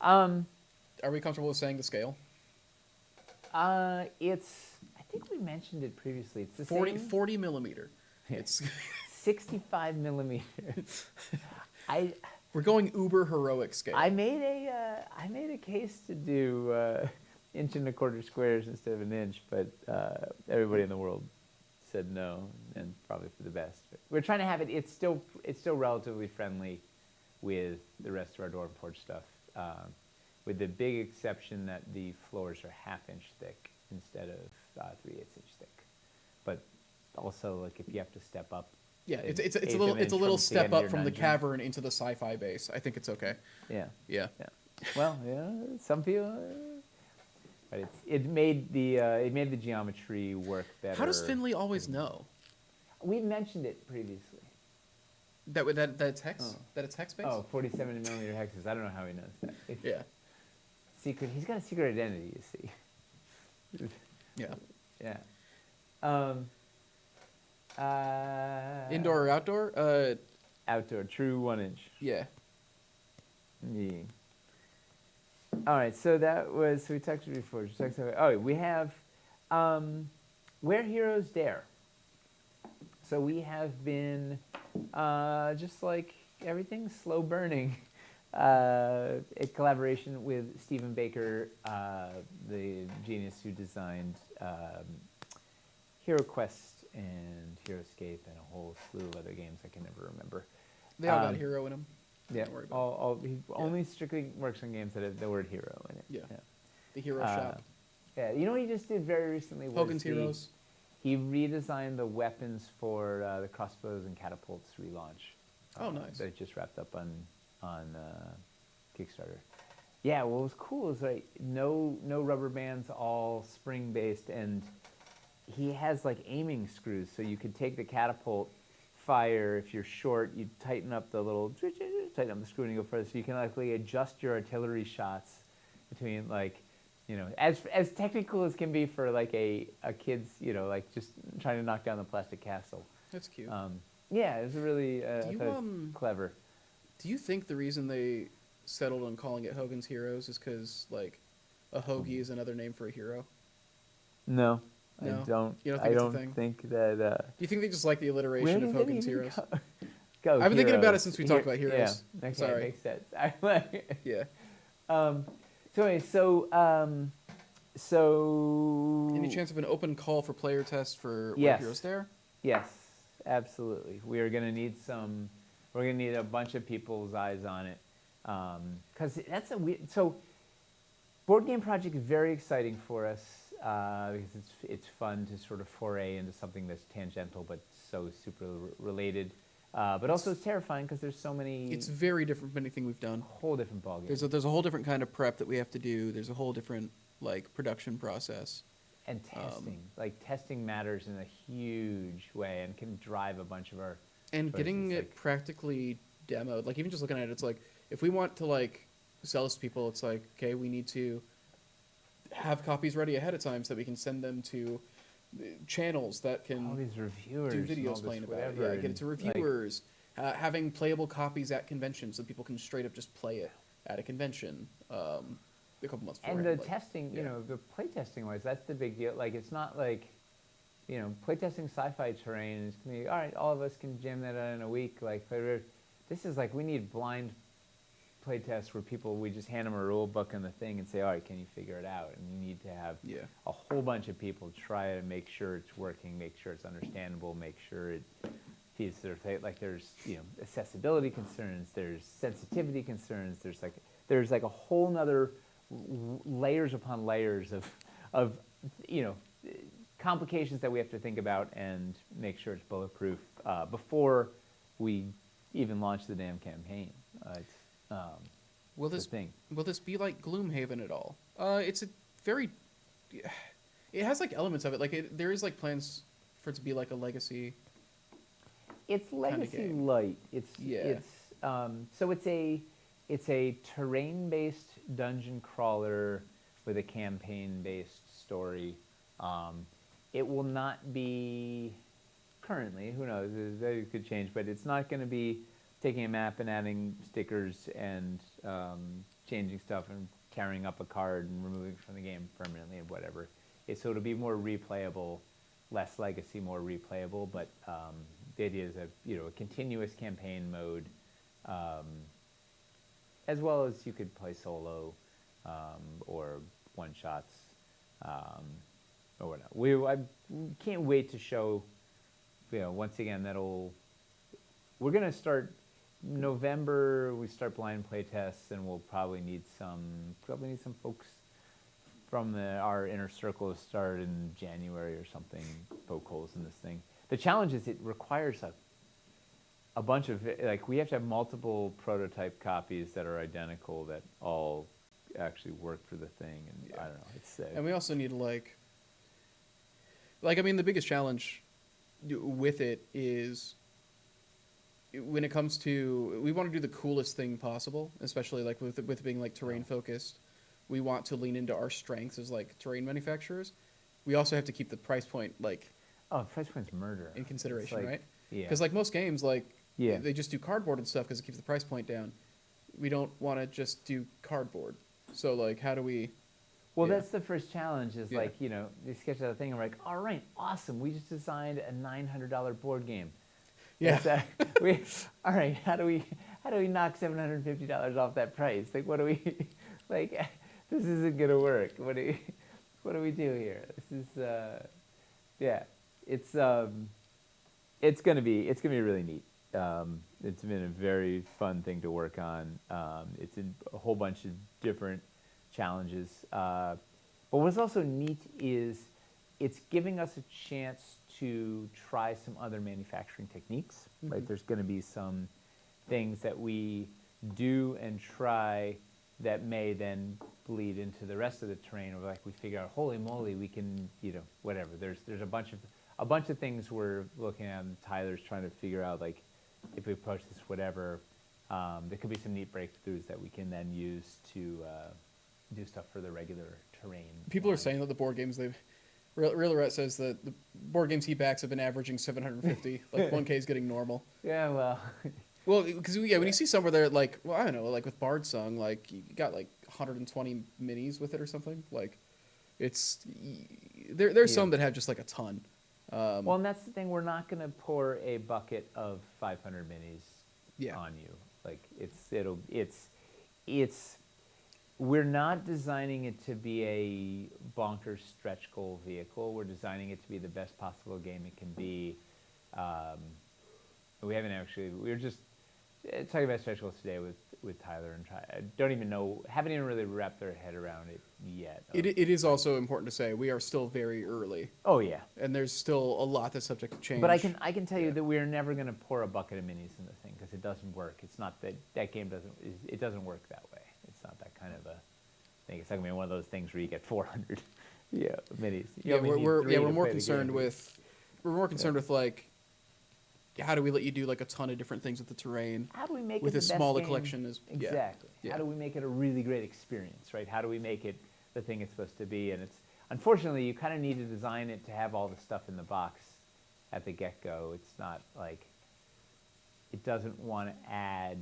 are we comfortable with saying the scale? It's. I think we mentioned it previously. It's the 40 millimeter. Yeah. It's 65 millimeters. we're going uber heroic scale. I made a case to do 1.25 squares instead of an inch, but everybody in the world said no, and probably for the best. But we're trying to have it. It's still relatively friendly with the rest of our Dwarven Forge stuff, with the big exception that the floors are 1/2 inch thick instead of 3/8 inch thick. But also, like if you have to step up. Yeah, it's a eighth little of an it's a inch little from the step end of up your from the dungeon. cavern into the sci-fi base. I think it's okay. Yeah. Yeah. Yeah. Well, yeah. Some people. But it made the geometry work better. How does Finley always know We mentioned it previously. that it's hex that it's hex based? Oh, 47 millimeter hexes. I don't know how he knows that. Yeah. Secret. He's got a secret identity. You see. Yeah. Yeah. Indoor or outdoor? Outdoor. True 1 inch. Yeah. Yeah. All right. So that was. So we talked to before. We have Where Heroes Dare. So we have been just like everything, slow burning. A collaboration with Stephen Baker, the genius who designed Hero Quest and Heroescape and a whole slew of other games I can never remember. They all got hero in them. Yeah, Don't worry about he only strictly works on games that have the word hero in it. Yeah. The hero shop. Yeah, you know what he just did very recently was Hogan's Heroes. He redesigned the weapons for the crossbows and catapults relaunch. Oh, nice. That just wrapped up on Kickstarter. Yeah, what was cool is like no rubber bands, all spring based, and he has like aiming screws, so you could take the catapult, fire. If you're short, you tighten up the tighten up the screw and you go further, so you can likely adjust your artillery shots between like. You know, as technical as can be for like a kid's, you know, like just trying to knock down the plastic castle. That's cute. Yeah, it was really clever. Do you think the reason they settled on calling it Hogan's Heroes is because like a hoagie is another name for a hero? No, No? I don't. You don't think I it's a don't thing? think that. Do you think they just like the alliteration of Hogan's Heroes? Go I've been thinking about it Heroes. since we talked about Heroes. Yeah, okay, Sorry. makes sense. I'm like, Yeah. So anyway, so Any chance of an open call for player test for Where Yes. Heroes Dare? Yes, absolutely. We are going to need some. We're going to need a bunch of people's eyes on it, because that's a weird. So, Board Game Project is very exciting for us because it's fun to sort of foray into something that's tangential but so super related. But also it's terrifying because there's so many. It's very different from anything we've done. Whole different ballgame. There's a whole different kind of prep that we have to do. There's a whole different like production process. And testing, testing matters in a huge way and can drive a bunch of our. And choices, getting it practically demoed, like even just looking at it, it's like if we want to like sell this to people, it's like okay, we need to have copies ready ahead of time so that we can send them to channels that can all these reviewers do and all videos this playing about it. whatever, Yeah, get it to and, reviewers. Having playable copies at conventions so people can straight up just play it at a convention a couple months before. And the testing, you know, the play testing wise, that's the big deal. Like, it's not like, you know, play testing sci-fi terrain is going to be, all right, all of us can jam that out in a week. Like, this is like, we need blind play tests where we just hand them a rule book and the thing and say, all right, can you figure it out? And you need to have a whole bunch of people try to make sure it's working, make sure it's understandable, make sure it feeds their like there's accessibility concerns, there's sensitivity concerns, there's like a whole nother layers upon layers of complications that we have to think about and make sure it's bulletproof before we even launch the damn campaign. Will this be like Gloomhaven at all? It's a very, it has like elements of it. Like there is like plans for it to be like a legacy. It's legacy light. So it's a terrain-based dungeon crawler with a campaign-based story. It will not be currently. Who knows? That could change, but it's not going to be taking a map and adding stickers and changing stuff and carrying up a card and removing it from the game permanently and whatever. So it'll be more replayable, less legacy, more replayable. But the idea is a continuous campaign mode, as well as you could play solo or one shots or whatever. I can't wait to show. Once again, we're gonna start November. We start blind play tests, and we'll probably need some folks from our inner circle to start in January or something. Poke holes in this thing. The challenge is it requires a bunch of we have to have multiple prototype copies that are identical that all actually work for the thing, and I don't know. It's and we also need the biggest challenge with it is when it comes to, we want to do the coolest thing possible, especially like with being like terrain focused. We want to lean into our strengths as like terrain manufacturers. We also have to keep the price point price point's murder in consideration, right? Yeah. Because like most games, they just do cardboard and stuff because it keeps the price point down. We don't want to just do cardboard. So how do we? Well, that's the first challenge. Is they sketch out a thing and we're like, all right, awesome. We just designed a $900 board game. Yeah. All right. How do we knock $750 off that price? What do we This isn't gonna work. What do we do here? This is it's gonna be really neat. It's been a very fun thing to work on. It's a whole bunch of different challenges. But what's also neat is it's giving us a chance to try some other manufacturing techniques. Mm-hmm. Right? There's going to be some things that we do and try that may then bleed into the rest of the terrain. Or we figure out, holy moly, we can, whatever. There's a bunch of things we're looking at, and Tyler's trying to figure out, if we approach this whatever, there could be some neat breakthroughs that we can then use to do stuff for the regular terrain. People are saying that the board games Real Rat says that the board games he backs have been averaging 750. 1K is getting normal. Yeah, well. Well, because when you see somewhere there, I don't know, with Bard Song, you got 120 minis with it or something. It's there's some that have just a ton. Well, and that's the thing. We're not going to pour a bucket of 500 minis on you. We're not designing it to be a bonkers stretch goal vehicle. We're designing it to be the best possible game it can be. We were just talking about stretch goals today with Tyler and haven't even really wrapped their head around it yet. It is also important to say we are still very early. Oh yeah. And there's still a lot that's subject to change. But I can tell you that we're never going to pour a bucket of minis in the thing because it doesn't work. It's not that game doesn't work that way. It's not that kind of a thing. It's not going to be one of those things where you get 400 minis. We're more concerned with how do we let you do a ton of different things with the terrain? How do we make with it as the small best a collection as exactly? Yeah. How do we make it a really great experience, right? How do we make it the thing it's supposed to be? And unfortunately you kind of need to design it to have all the stuff in the box at the get-go. It's not it doesn't want to add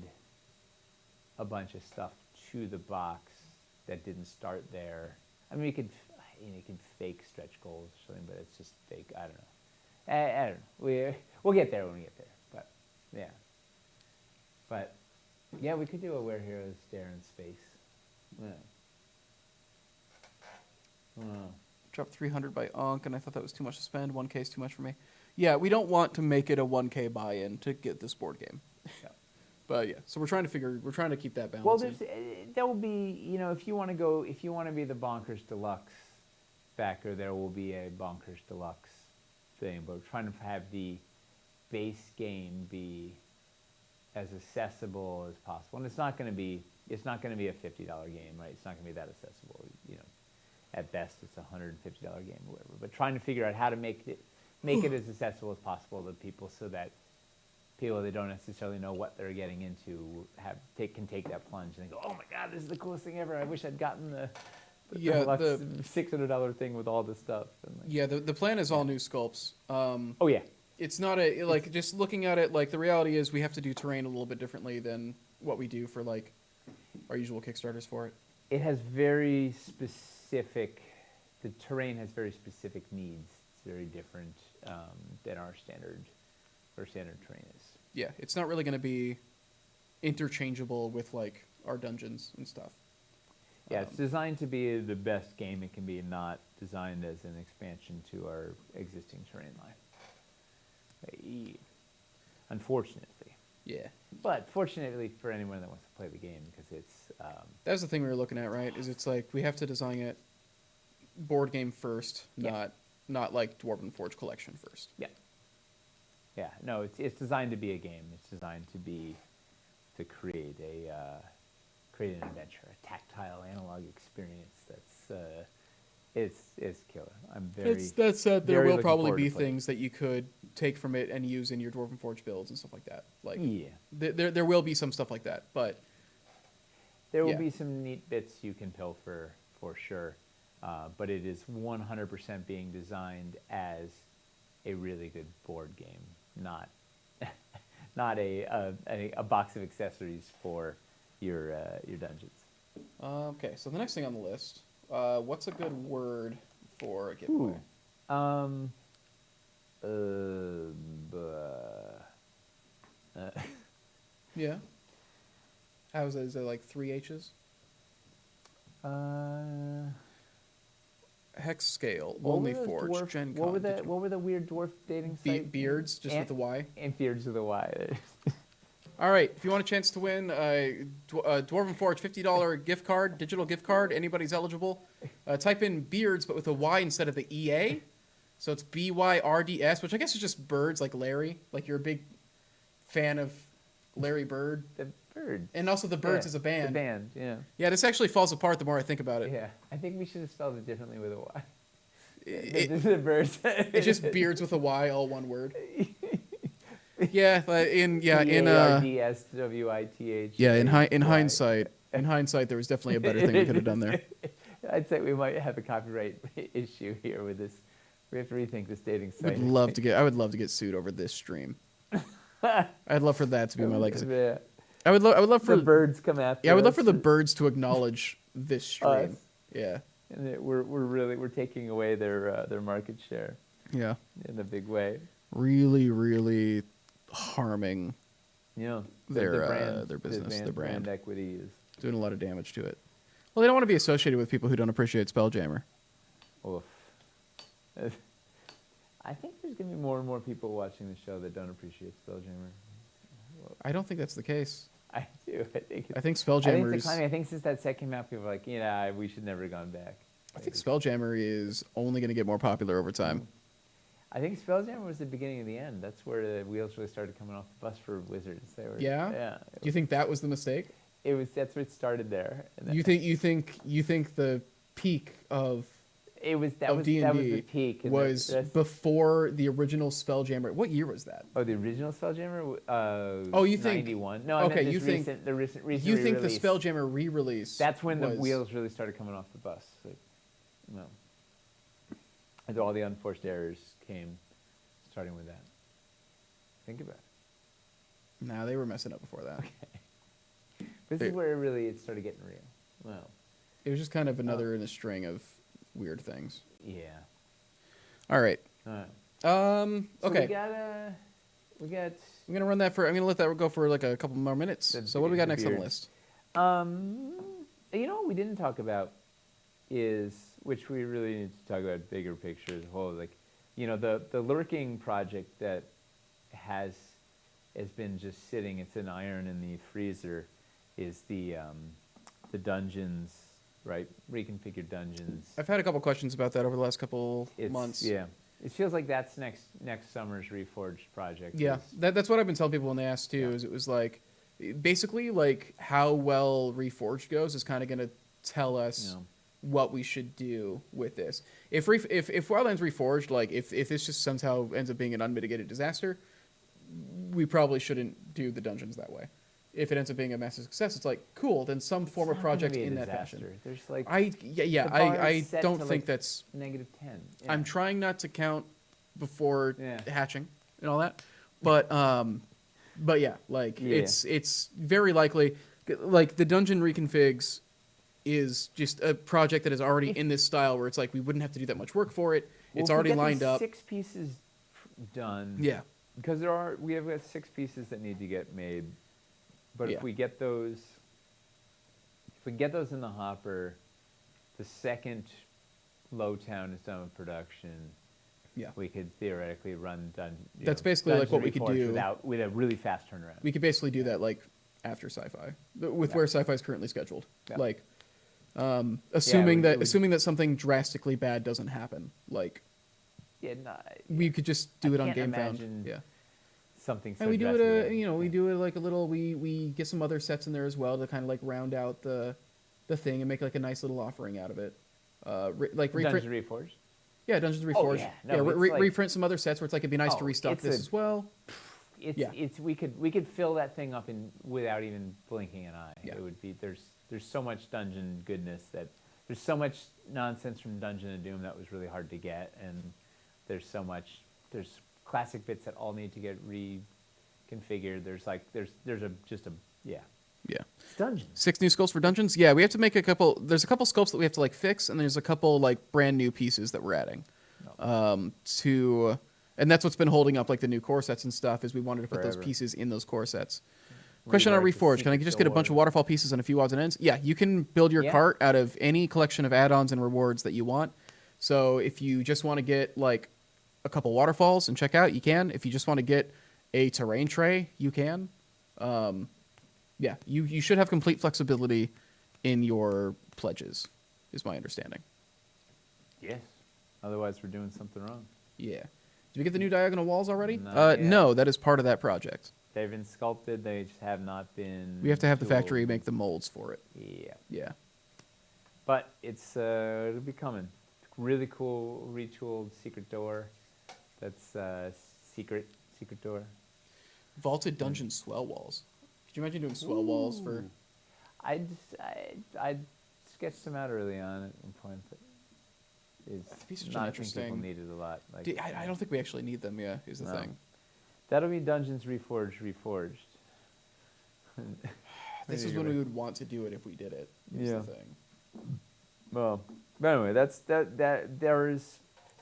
a bunch of stuff to the box that didn't start there. I mean, you can fake stretch goals or something, but it's just fake. I don't know. I don't know. We'll get there when we get there. But yeah. But Yeah, we could do a Where Heroes Stare in Space. Yeah. Oh. Dropped 300 by Unk, and I thought that was too much to spend. 1K is too much for me. Yeah, we don't want to make it a 1K buy-in to get this board game. Yeah. But yeah, so we're trying to keep that balance. Well, there will be, if you want to be the Bonkers Deluxe backer, there will be a Bonkers Deluxe thing. But we're trying to have the base game be as accessible as possible, and it's not going to be a $50 game, right? It's not going to be that accessible, At best, it's a $150 game, or whatever. But trying to figure out how to make it as accessible as possible to people, so that people that don't necessarily know what they're getting into can take that plunge and they go, oh my God, this is the coolest thing ever. I wish I'd gotten the $600 thing with all this stuff. And the plan is all new sculpts. Oh yeah. It's not just looking at it, the reality is we have to do terrain a little bit differently than what we do for our usual Kickstarters for it. It has very specific, the terrain has very specific needs. It's very different than our standard terrain is. Yeah, it's not really going to be interchangeable with our dungeons and stuff. Yeah, it's designed to be the best game it can be, not designed as an expansion to our existing terrain line. Unfortunately. Yeah. But fortunately for anyone that wants to play the game, because it's... That's the thing we were looking at, right? Is it's we have to design it board game first, not like Dwarven Forge Collection first. Yeah. Yeah, no, it's designed to be a game. It's designed to create an adventure, a tactile analog experience that's it's killer. I'm very. That said, there very will looking probably forward be to playing. things that you could take from it and use in your Dwarven Forge builds and stuff like that. Yeah. There will be some stuff like that, but There will be some neat bits you can pilfer for sure, but it is 100% being designed as a really good board game, not a box of accessories for your dungeons. Okay, so the next thing on the list, what's a good word for a giveaway? Yeah. How is it? Is it 3 H's? Hex scale, only forge, Gen Con. What were the weird dwarf dating sites? Beards, just with the Y. And Beards with a Y. All right, if you want a chance to win Dwarven Forge $50 gift card, digital gift card, anybody's eligible. Type in Beards, but with a Y instead of the EA. So it's BYRDS, which I guess is just birds, like Larry. Like you're a big fan of Larry Bird. The Birds. And also the Birds is a band. The band, yeah. Yeah, this actually falls apart the more I think about it. Yeah, I think we should have spelled it differently with a Y. The Birds. It's just Beards with a Y, all one word. Yeah, in BARDSWITH. Yeah, in hindsight, there was definitely a better thing we could have done there. I'd say we might have a copyright issue here with this. We have to rethink this dating site. I would love to get sued over this stream. I'd love for that to be my legacy. Yeah. I would love for the birds come after. Yeah, I would love us. for the birds to acknowledge this stream. Us. Yeah. And we're taking away their market share. Yeah. In a big way. Really, really harming. Yeah. Their business, their brand equity is doing a lot of damage to it. Well, they don't want to be associated with people who don't appreciate Spelljammer. Oof. I think there's going to be more and more people watching the show that don't appreciate Spelljammer. I don't think that's the case. I do. I think Spelljammer is... I think since that set came out, people are like, we should never have gone back. I think Spelljammer is only going to get more popular over time. I think Spelljammer was the beginning of the end. That's where the wheels really started coming off the bus for Wizards. Yeah? Yeah. Do you think that was the mistake? That's where it started there. And You think the peak of... That was the peak. Was before the original Spelljammer. What year was that? Oh, the original Spelljammer? You think 91. No, okay, I meant you think the recent you think the re-release. Spelljammer re-release. That's when the wheels really started coming off the bus. No. And all the unforced errors came starting with that. Think about it. Nah, they were messing up before that. Okay. This is where it started getting real. Well, it was just kind of another in a string of weird things. Yeah. All right. All right. Okay. So We got. I'm gonna run that for. I'm gonna let that go for like a couple more minutes. So what do we got the next on the beards. list? You know what we didn't talk about is, which we really need to talk about, bigger picture as a whole. Like, you know, the lurking project that has been just sitting. It's an iron in the freezer. Is the dungeons, right? Reconfigured dungeons. I've had a couple questions about that over the last couple months. Yeah. It feels like that's next summer's Reforged project. Yeah, that's what I've been telling people when they asked too. Yeah. Is it was like, basically like how well Reforged goes is kind of gonna tell us what we should do with this. If Wildlands Reforged, like if this just somehow ends up being an unmitigated disaster, we probably shouldn't do the dungeons that way. If it ends up being a massive success, it's like cool. Then some form of project in that fashion. There's like I don't think like that's -10. Yeah. I'm trying not to count before Yeah. hatching and all that, but yeah, like it's very likely, like the dungeon reconfigs is just a project that is already in this style where it's like we wouldn't have to do that much work for it. Well, It's if we already get lined these up. 6 pieces done. Yeah, Because we have 6 pieces that need to get made, but Yeah. if we get those in the hopper, the second Lowtown is done with production. Yeah. We could theoretically run That's basically like what we could do with a really fast turnaround. we could basically do that like after sci-fi with where sci-fi is currently scheduled. Yeah. Like, assuming it would- that something drastically bad doesn't happen, like Yeah, no, we could just do I it on can't Game imagine Found. Yeah. something. So And we do drastic it, that- we do it like a little. We get some other sets in there as well to kind of like round out the thing and make like a nice little offering out of it. Like reprint. Dungeons Reforged. Yeah, Dungeons Reforged. yeah. No, it's like- reprint some other sets where it's like it'd be nice to Oh, restock it's this a- as well. It's we could fill that thing up without even blinking an eye. Yeah. It would be there's so much dungeon goodness that there's so much nonsense from Dungeon of Doom that was really hard to get, and there's classic bits that all need to get reconfigured. There's Yeah. It's dungeons. 6 new scopes for dungeons. Yeah, we have to make a couple. There's a couple scopes that we have to like fix, and there's a couple like brand new pieces that we're adding. And that's what's been holding up like the new core sets and stuff. Is we wanted to put those Forever. pieces in those core sets. Question on Rework the Reforged. Can I secret just get a bunch of door. waterfall pieces and a few odds and ends? Yeah, you can build your Yeah. cart out of any collection of add-ons and rewards that you want. So if you just want to get like a couple waterfalls and check out, you can. If you just want to get a terrain tray, you can. Yeah, you should have complete flexibility in your pledges, is my understanding. Yes. Otherwise, we're doing something wrong. Yeah. Did we get the new diagonal walls already? Not yet. No, that is part of that project. They've been sculpted. They just have not been. We have to have the factory tooled. make the molds for it. Yeah. Yeah. But it'll be coming. Really cool retooled secret door. That's secret door. Vaulted dungeon swell walls. Could you imagine doing swell walls for? I sketched them out early on at one point, but That'd be it's such an not a thing people interesting- needed a lot. Like, I don't think we actually need them. Yeah, is the No. thing. That'll be Dungeons Reforged. This is when we would want to do it if we did it. Is Yeah. the thing. Well, but anyway,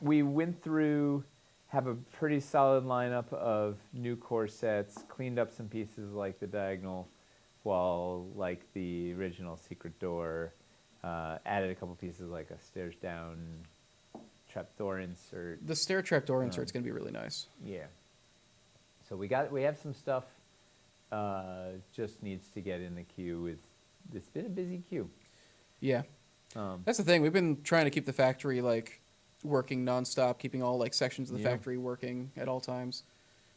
we went through, have a pretty solid lineup of new core sets, cleaned up some pieces like the diagonal wall, like the original secret door, added a couple pieces like a stairs down trapdoor insert. The stair trap door insert's gonna be really nice. Yeah. So we have some stuff. Just needs to get in the queue. It's been a busy queue. Yeah. That's the thing. We've been trying to keep the factory like working nonstop, keeping all like sections of the Yeah. factory working at all times.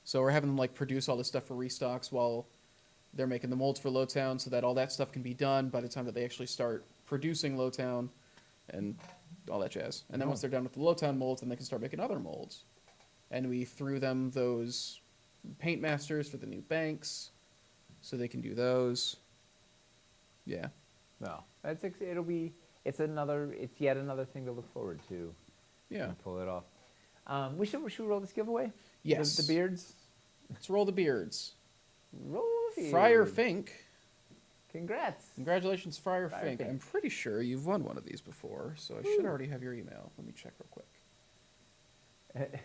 So we're having them like produce all this stuff for restocks while they're making the molds for Lowtown, so that all that stuff can be done by the time that they actually start producing Lowtown and all that jazz. And then once they're done with the Lowtown molds, then they can start making other molds. And we threw them those paint masters for the new banks, so they can do those. Yeah. No, it's yet another thing to look forward to. Yeah. And pull it off. Should we roll this giveaway? Yes. The beards. Let's roll the beards. Roll the beards. Friar Fink. Congrats. Congratulations, Friar Friar Fink. Fink. I'm pretty sure you've won one of these before, so I should already have your email. Let me check real quick.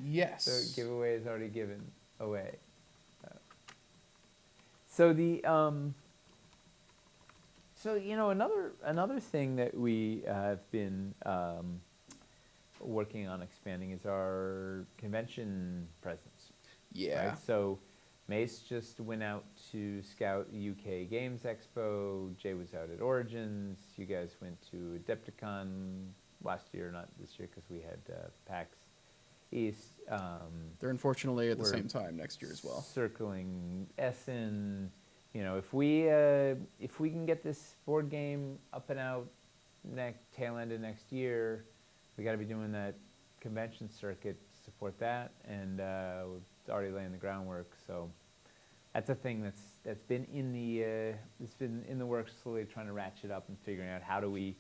Yes. So giveaway is already given. away. So the so another thing that we have been working on expanding is our convention presence. Yeah. Right? So Mace just went out to scout UK Games Expo. Jay was out at Origins. You guys went to Adepticon last year, not this year because we had PAX East. They're unfortunately at the we're same time next year as well. Circling Essen. If we can get this board game up and out tail end of next year, we got to be doing that convention circuit to support that, and we're already laying the groundwork. So that's a thing that's been in the works, slowly trying to ratchet up and figuring out how do we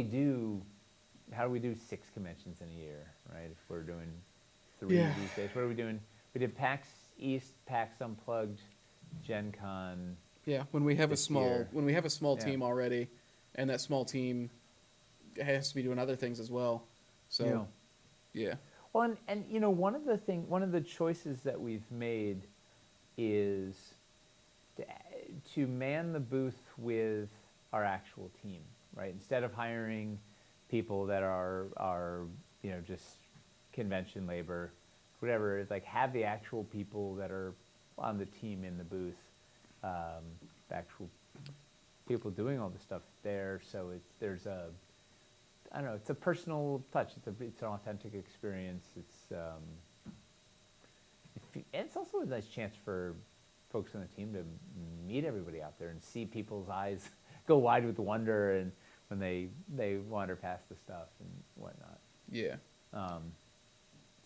do 6 conventions in a year, right? If we're doing 3 these days, what are we doing? We did PAX East, PAX Unplugged, Gen Con. Yeah, when we have a this small year. Yeah. team already, and that small team has to be doing other things as well. So, yeah. Well, and one of the choices that we've made is to man the booth with our actual team, right? Instead of hiring people that are just convention labor, whatever. It's like have the actual people that are on the team in the booth, the actual people doing all the stuff there. So there's a personal touch. It's an authentic experience. It's also a nice chance for folks on the team to meet everybody out there and see people's eyes go wide with wonder, and when they wander past the stuff and whatnot. Yeah.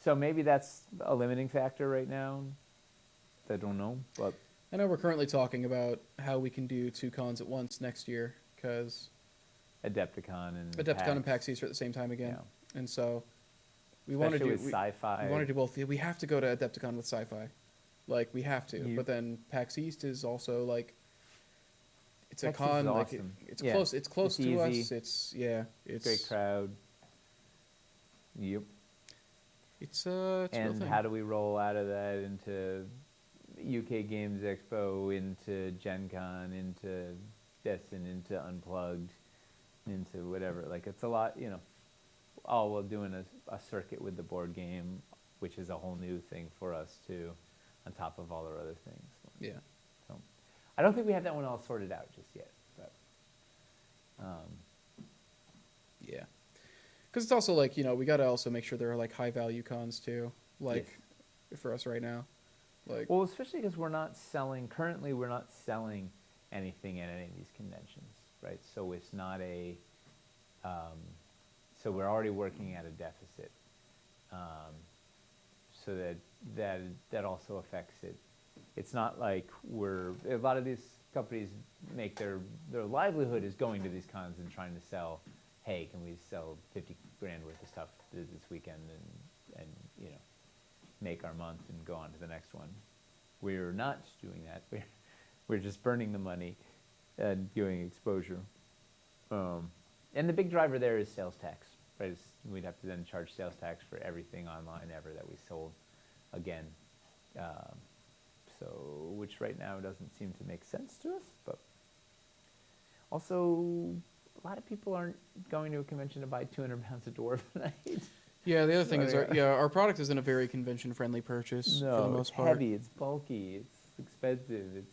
So maybe that's a limiting factor right now. I don't know, but I know we're currently talking about how we can do 2 cons at once next year, because Adepticon and PAX East are at the same time again, and so we want to especially do with sci-fi. We want to do both. We have to go to Adepticon with sci-fi, like we have to. But then PAX East is also like it's PAX a East con. is Like awesome. it's close. It's close It's to us. easy. It's Great crowd. Yep. It's a real And thing. how do we roll out of that into UK Games Expo, into Gen Con, into Destin, into Unplugged, into whatever? Like, it's a lot, all while doing a circuit with the board game, which is a whole new thing for us, too, on top of all our other things. Yeah. So, I don't think we have that one all sorted out just yet. But, Yeah. Because it's also like, we got to also make sure there are like high value cons too, like for us right now. Like, well, especially because currently we're not selling anything at any of these conventions, right? So it's not so we're already working at a deficit. So that also affects it. It's not like a lot of these companies make their livelihood is going to these cons and trying to sell, hey, can we sell 50 grand worth of stuff this weekend and make our month and go on to the next one. We're not doing that. We're just burning the money and doing exposure. And the big driver there is sales tax, right? We'd have to then charge sales tax for everything online ever that we sold again. So, which right now doesn't seem to make sense to us, but also a lot of people aren't going to a convention to buy 200 pounds of Dwarven. yeah, the other thing is, our product isn't a very convention-friendly purchase for the most part. It's heavy, it's bulky, it's expensive,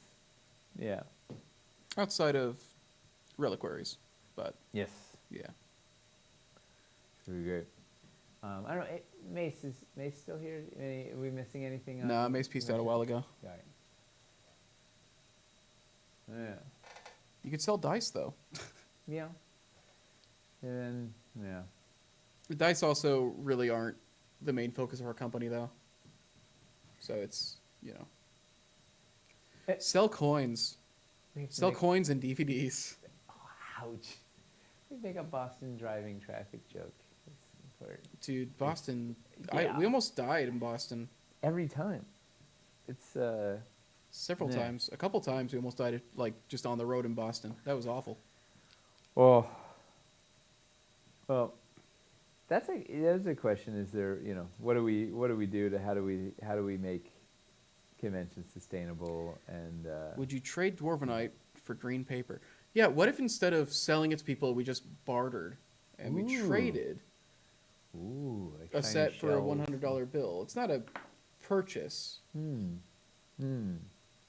Outside of reliquaries, but yes, yeah. it's really great. I don't know. Mace is Mace still here? Are we missing anything? Nah, Mace pieced out a while ago. Got it. Yeah. You could sell dice though. Yeah. And yeah. The dice also really aren't the main focus of our company though. So it's sell coins. Sell coins and DVDs. Oh, ouch. We make a Boston driving traffic joke. It's important. Dude, Boston. Yeah. We almost died in Boston. Every time. It's Several times. A couple times we almost died like just on the road in Boston. That was awful. Well, that's a question. Is there what do we do to how do we make Kim mentioned sustainable and Would you trade Dwarvenite for green paper? Yeah, what if instead of selling it to people, we just bartered and we Ooh. traded like a shiny set for a shells. $100 bill? It's not a purchase. Hmm.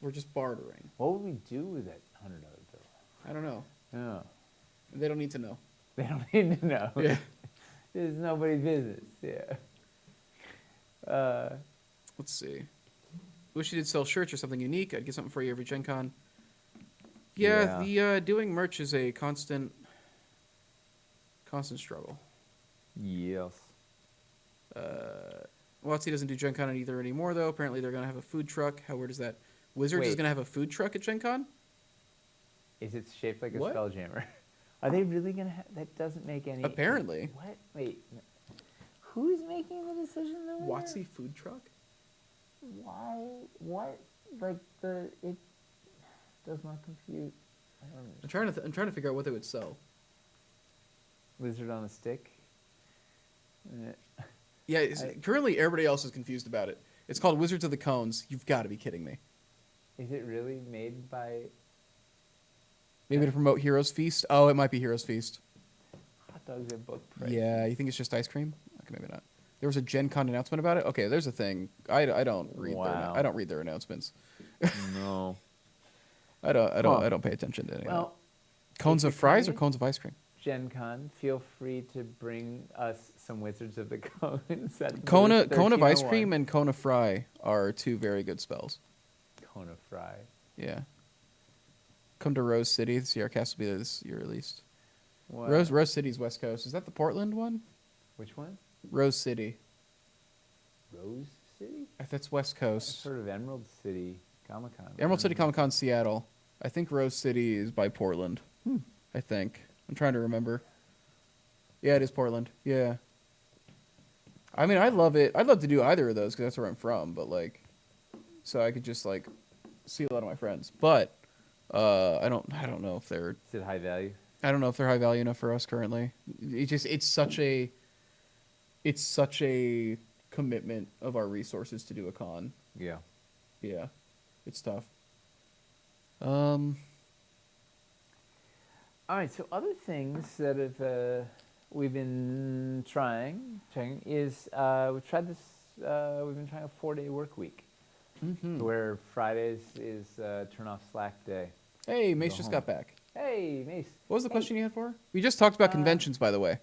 We're just bartering. What would we do with that $100 bill? I don't know. Yeah. They don't need to know. They don't need to know. Yeah. It's nobody's business. Yeah. Let's see. Wish you did sell shirts or something unique. I'd get something for you every Gen Con. Yeah, the doing merch is a constant struggle. Yes. WotC doesn't do Gen Con either anymore, though. Apparently they're going to have a food truck. How weird is that? Wizards is Wait. going to have a food truck at Gen Con? Is it shaped like a What? Spelljammer? Are they really going to have... That doesn't make any... Apparently. What? Wait. Who's making the decision over there? WotC food truck? Why? What? Like, it does not compute. I don't know. I'm trying to figure out what they would sell. Lizard on a stick? Yeah, currently everybody else is confused about it. It's called Wizards of the Cones. You've got to be kidding me. Is it really made by... Maybe to promote Heroes Feast? Oh, it might be Heroes Feast. Hot dogs at book price? Yeah, you think it's just ice cream? Okay, maybe not. There was a Gen Con announcement about it? Okay, there's a thing. I don't read Wow. I don't read their announcements. No. I don't Huh. pay attention to any of that. Well, Cones if of you're fries or coming- cones of ice cream? Gen Con, feel free to bring us some Wizards of the Cones. At Cone booth of ice 1301. cream and cone of fry are two very good spells. Cone of Fry. Yeah. Come to Rose City. The CR Cast will be there this year at least. What? Rose City's West Coast. Is that the Portland one? Which one? Rose City. Rose City? That's West That's Coast. sort of Emerald City Comic Con. Emerald City Comic Con Seattle. I think Rose City is by Portland. I think. I'm trying to remember. Yeah, it is Portland. Yeah. I mean, I love it. I'd love to do either of those because that's where I'm from. But like, so I could just like see a lot of my friends. But I don't know if they're. Is it high value? I don't know if they're high value enough for us currently. It's such a commitment of our resources to do a con. Yeah. Yeah, it's tough. All right. So other things that have we've been trying is we've tried this. We've been trying a 4-day work week, where Fridays is turn off Slack day. Hey, Mace Go just home. got back. Hey, Mace. What was the question you had for her? We just talked about conventions, by the way.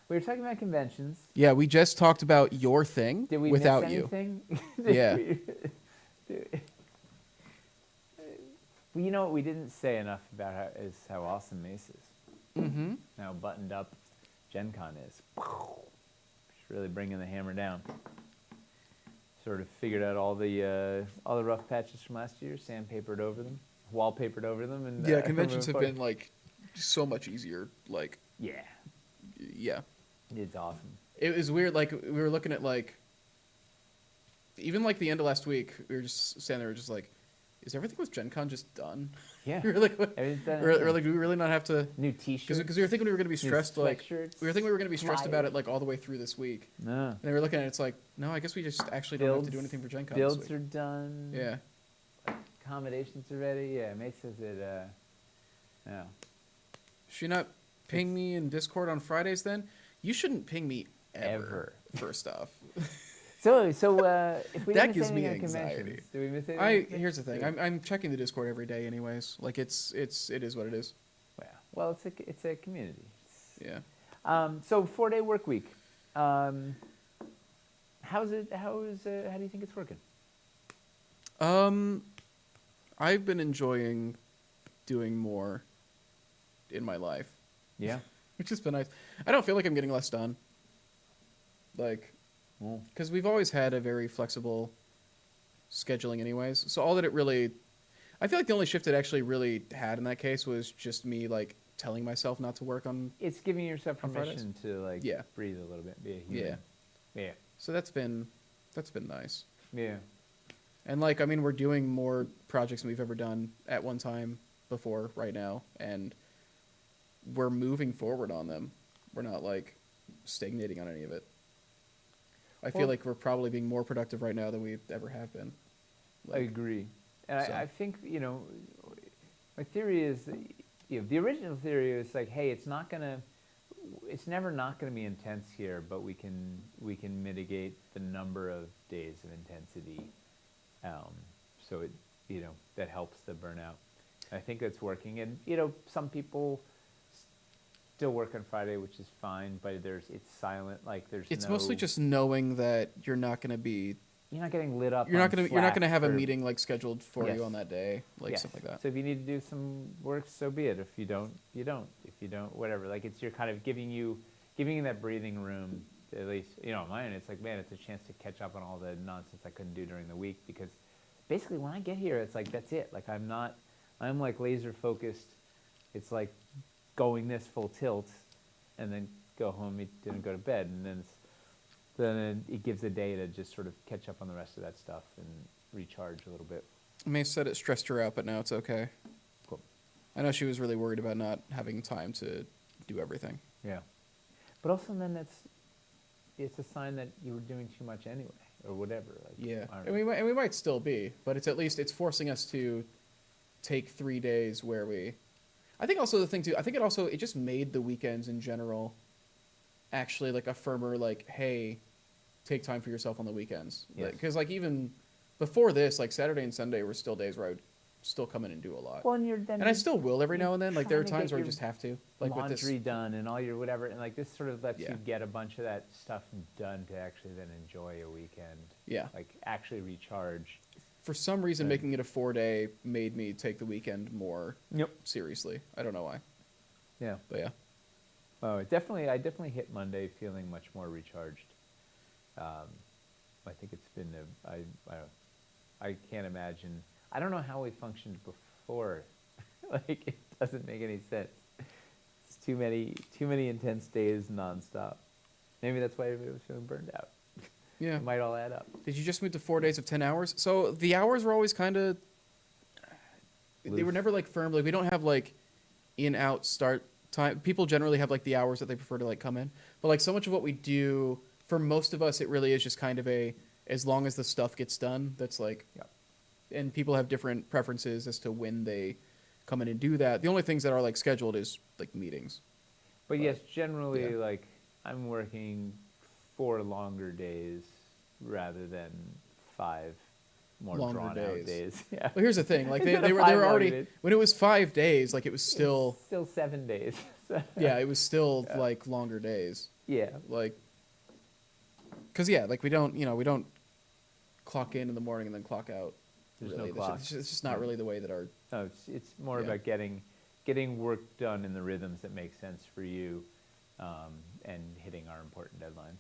We were talking about conventions. Yeah, we just talked about your thing Did we without miss you. anything? Yeah. Well, you know what we didn't say enough about is how awesome Mace is. Mm-hmm. How buttoned up Gen Con is. Just really bringing the hammer down. Sort of figured out all the rough patches from last year, sandpapered over them, wallpapered over them, and Yeah, conventions have moving been like so much easier. Like, forward. yeah, It's awesome. it was weird. Like we were looking at like, even like the end of last week, we were just standing there, just like, is everything with Gen Con just done? Yeah. we were like, what? Everything's done. We're like, do we really not have to? New T-shirts. Because we were thinking we were going to be stressed. Like, sweatshirts, we were thinking we were going to be stressed about flyers. it like all the way through this week. No. And then we were looking at it, it's like, no, I guess we just actually don't have to do anything for Gen Con this Builds week. are done. Yeah. Accommodations are ready. Yeah, Mace says it. Yeah. Should you not ping me in Discord on Fridays then? You shouldn't ping me ever. First off. So if we That miss gives me anything on anxiety. conventions, do we miss anything? Here's the thing. I'm checking the Discord every day anyways. Like it is what it is. Well, it's a community. Yeah. So 4-day work week. How's it? How do you think it's working? I've been enjoying doing more in my life, Yeah. which has been nice. I don't feel like I'm getting less done. Like, because we've always had a very flexible scheduling anyways. So all that it really, I feel like the only shift it actually really had in that case was just me like telling myself not to work on. It's giving yourself On Fridays? permission to like Yeah. breathe a little bit, be a human. Yeah. So that's been nice. Yeah. And like, I mean, we're doing more projects than we've ever done at one time before right now, and we're moving forward on them. We're not like stagnating on any of it. I feel Well- like we're probably being more productive right now than we ever have been. I agree. And so. I think, my theory is, that, the original theory is like, hey, it's never not gonna be intense here, but we can mitigate the number of days of intensity, so it, that helps the burnout. I think that's working, and some people still work on Friday, which is fine, but it's silent. Like It's mostly just knowing that you're not going to be. You're not getting lit up. You're not going to have a for, meeting like scheduled for Yes. you on that day, like yes. stuff like that. So if you need to do some work, so be it. If you don't, you don't. If you don't, whatever. Like you're kind of giving you that breathing room. At least, mine. It's like, man, it's a chance to catch up on all the nonsense I couldn't do during the week, because basically when I get here, it's like that's it. Like I'm like laser focused. It's like going this full tilt, and then go home, eat dinner, go to bed, and then it gives a day to just sort of catch up on the rest of that stuff and recharge a little bit. May said it stressed her out, but now it's okay. Cool. I know she was really worried about not having time to do everything. Yeah. But also then it's a sign that you were doing too much anyway, or whatever. Like, Yeah, and we might still be, but it's forcing us to take 3 days where we. I think also the thing too. I think it just made the weekends in general actually like a firmer like, hey, take time for yourself on the weekends. Yes. Because like even before this, like Saturday and Sunday were still days where I would still come in and do a lot. well, and I still will every now and then. Like there are trying to times get where I your just have to. Like with laundry this. done and all your whatever, and like this sort of lets Yeah. you get a bunch of that stuff done to actually then enjoy a weekend. Yeah. Like actually recharge. For some reason, Right. making it a 4-day made me take the weekend more Yep. seriously. I don't know why, Yeah. but yeah. Oh, I definitely hit Monday feeling much more recharged. I think it's been I can't imagine. I don't know how we functioned before. Like it doesn't make any sense. It's too many intense days nonstop. Maybe that's why everybody was feeling burned out. Yeah. It might all add up. Did you just move to 4 days of 10 hours? So the hours were always kind of. They were Loose. never like firm. Like we don't have like in-out start time. People generally have like the hours that they prefer to like come in. But like so much of what we do, for most of us, it really is just kind of as long as the stuff gets done. That's like. Yep. And people have different preferences as to when they come in and do that. The only things that are like scheduled is like meetings. But yes, generally, yeah. like I'm working 4 longer days rather than 5 more Longer drawn days. out days. Yeah. Well, here's the thing: like Instead they of were 5 already longer days. when it was 5 days, like it was still Still 7 days. yeah, it was still Yeah. like longer days. Yeah. Like, cause yeah, like we don't clock in the morning and then clock out. There's really. no clock. It's just not really the way that our No, it's more Yeah. about getting work done in the rhythms that make sense for you, and hitting our important deadlines.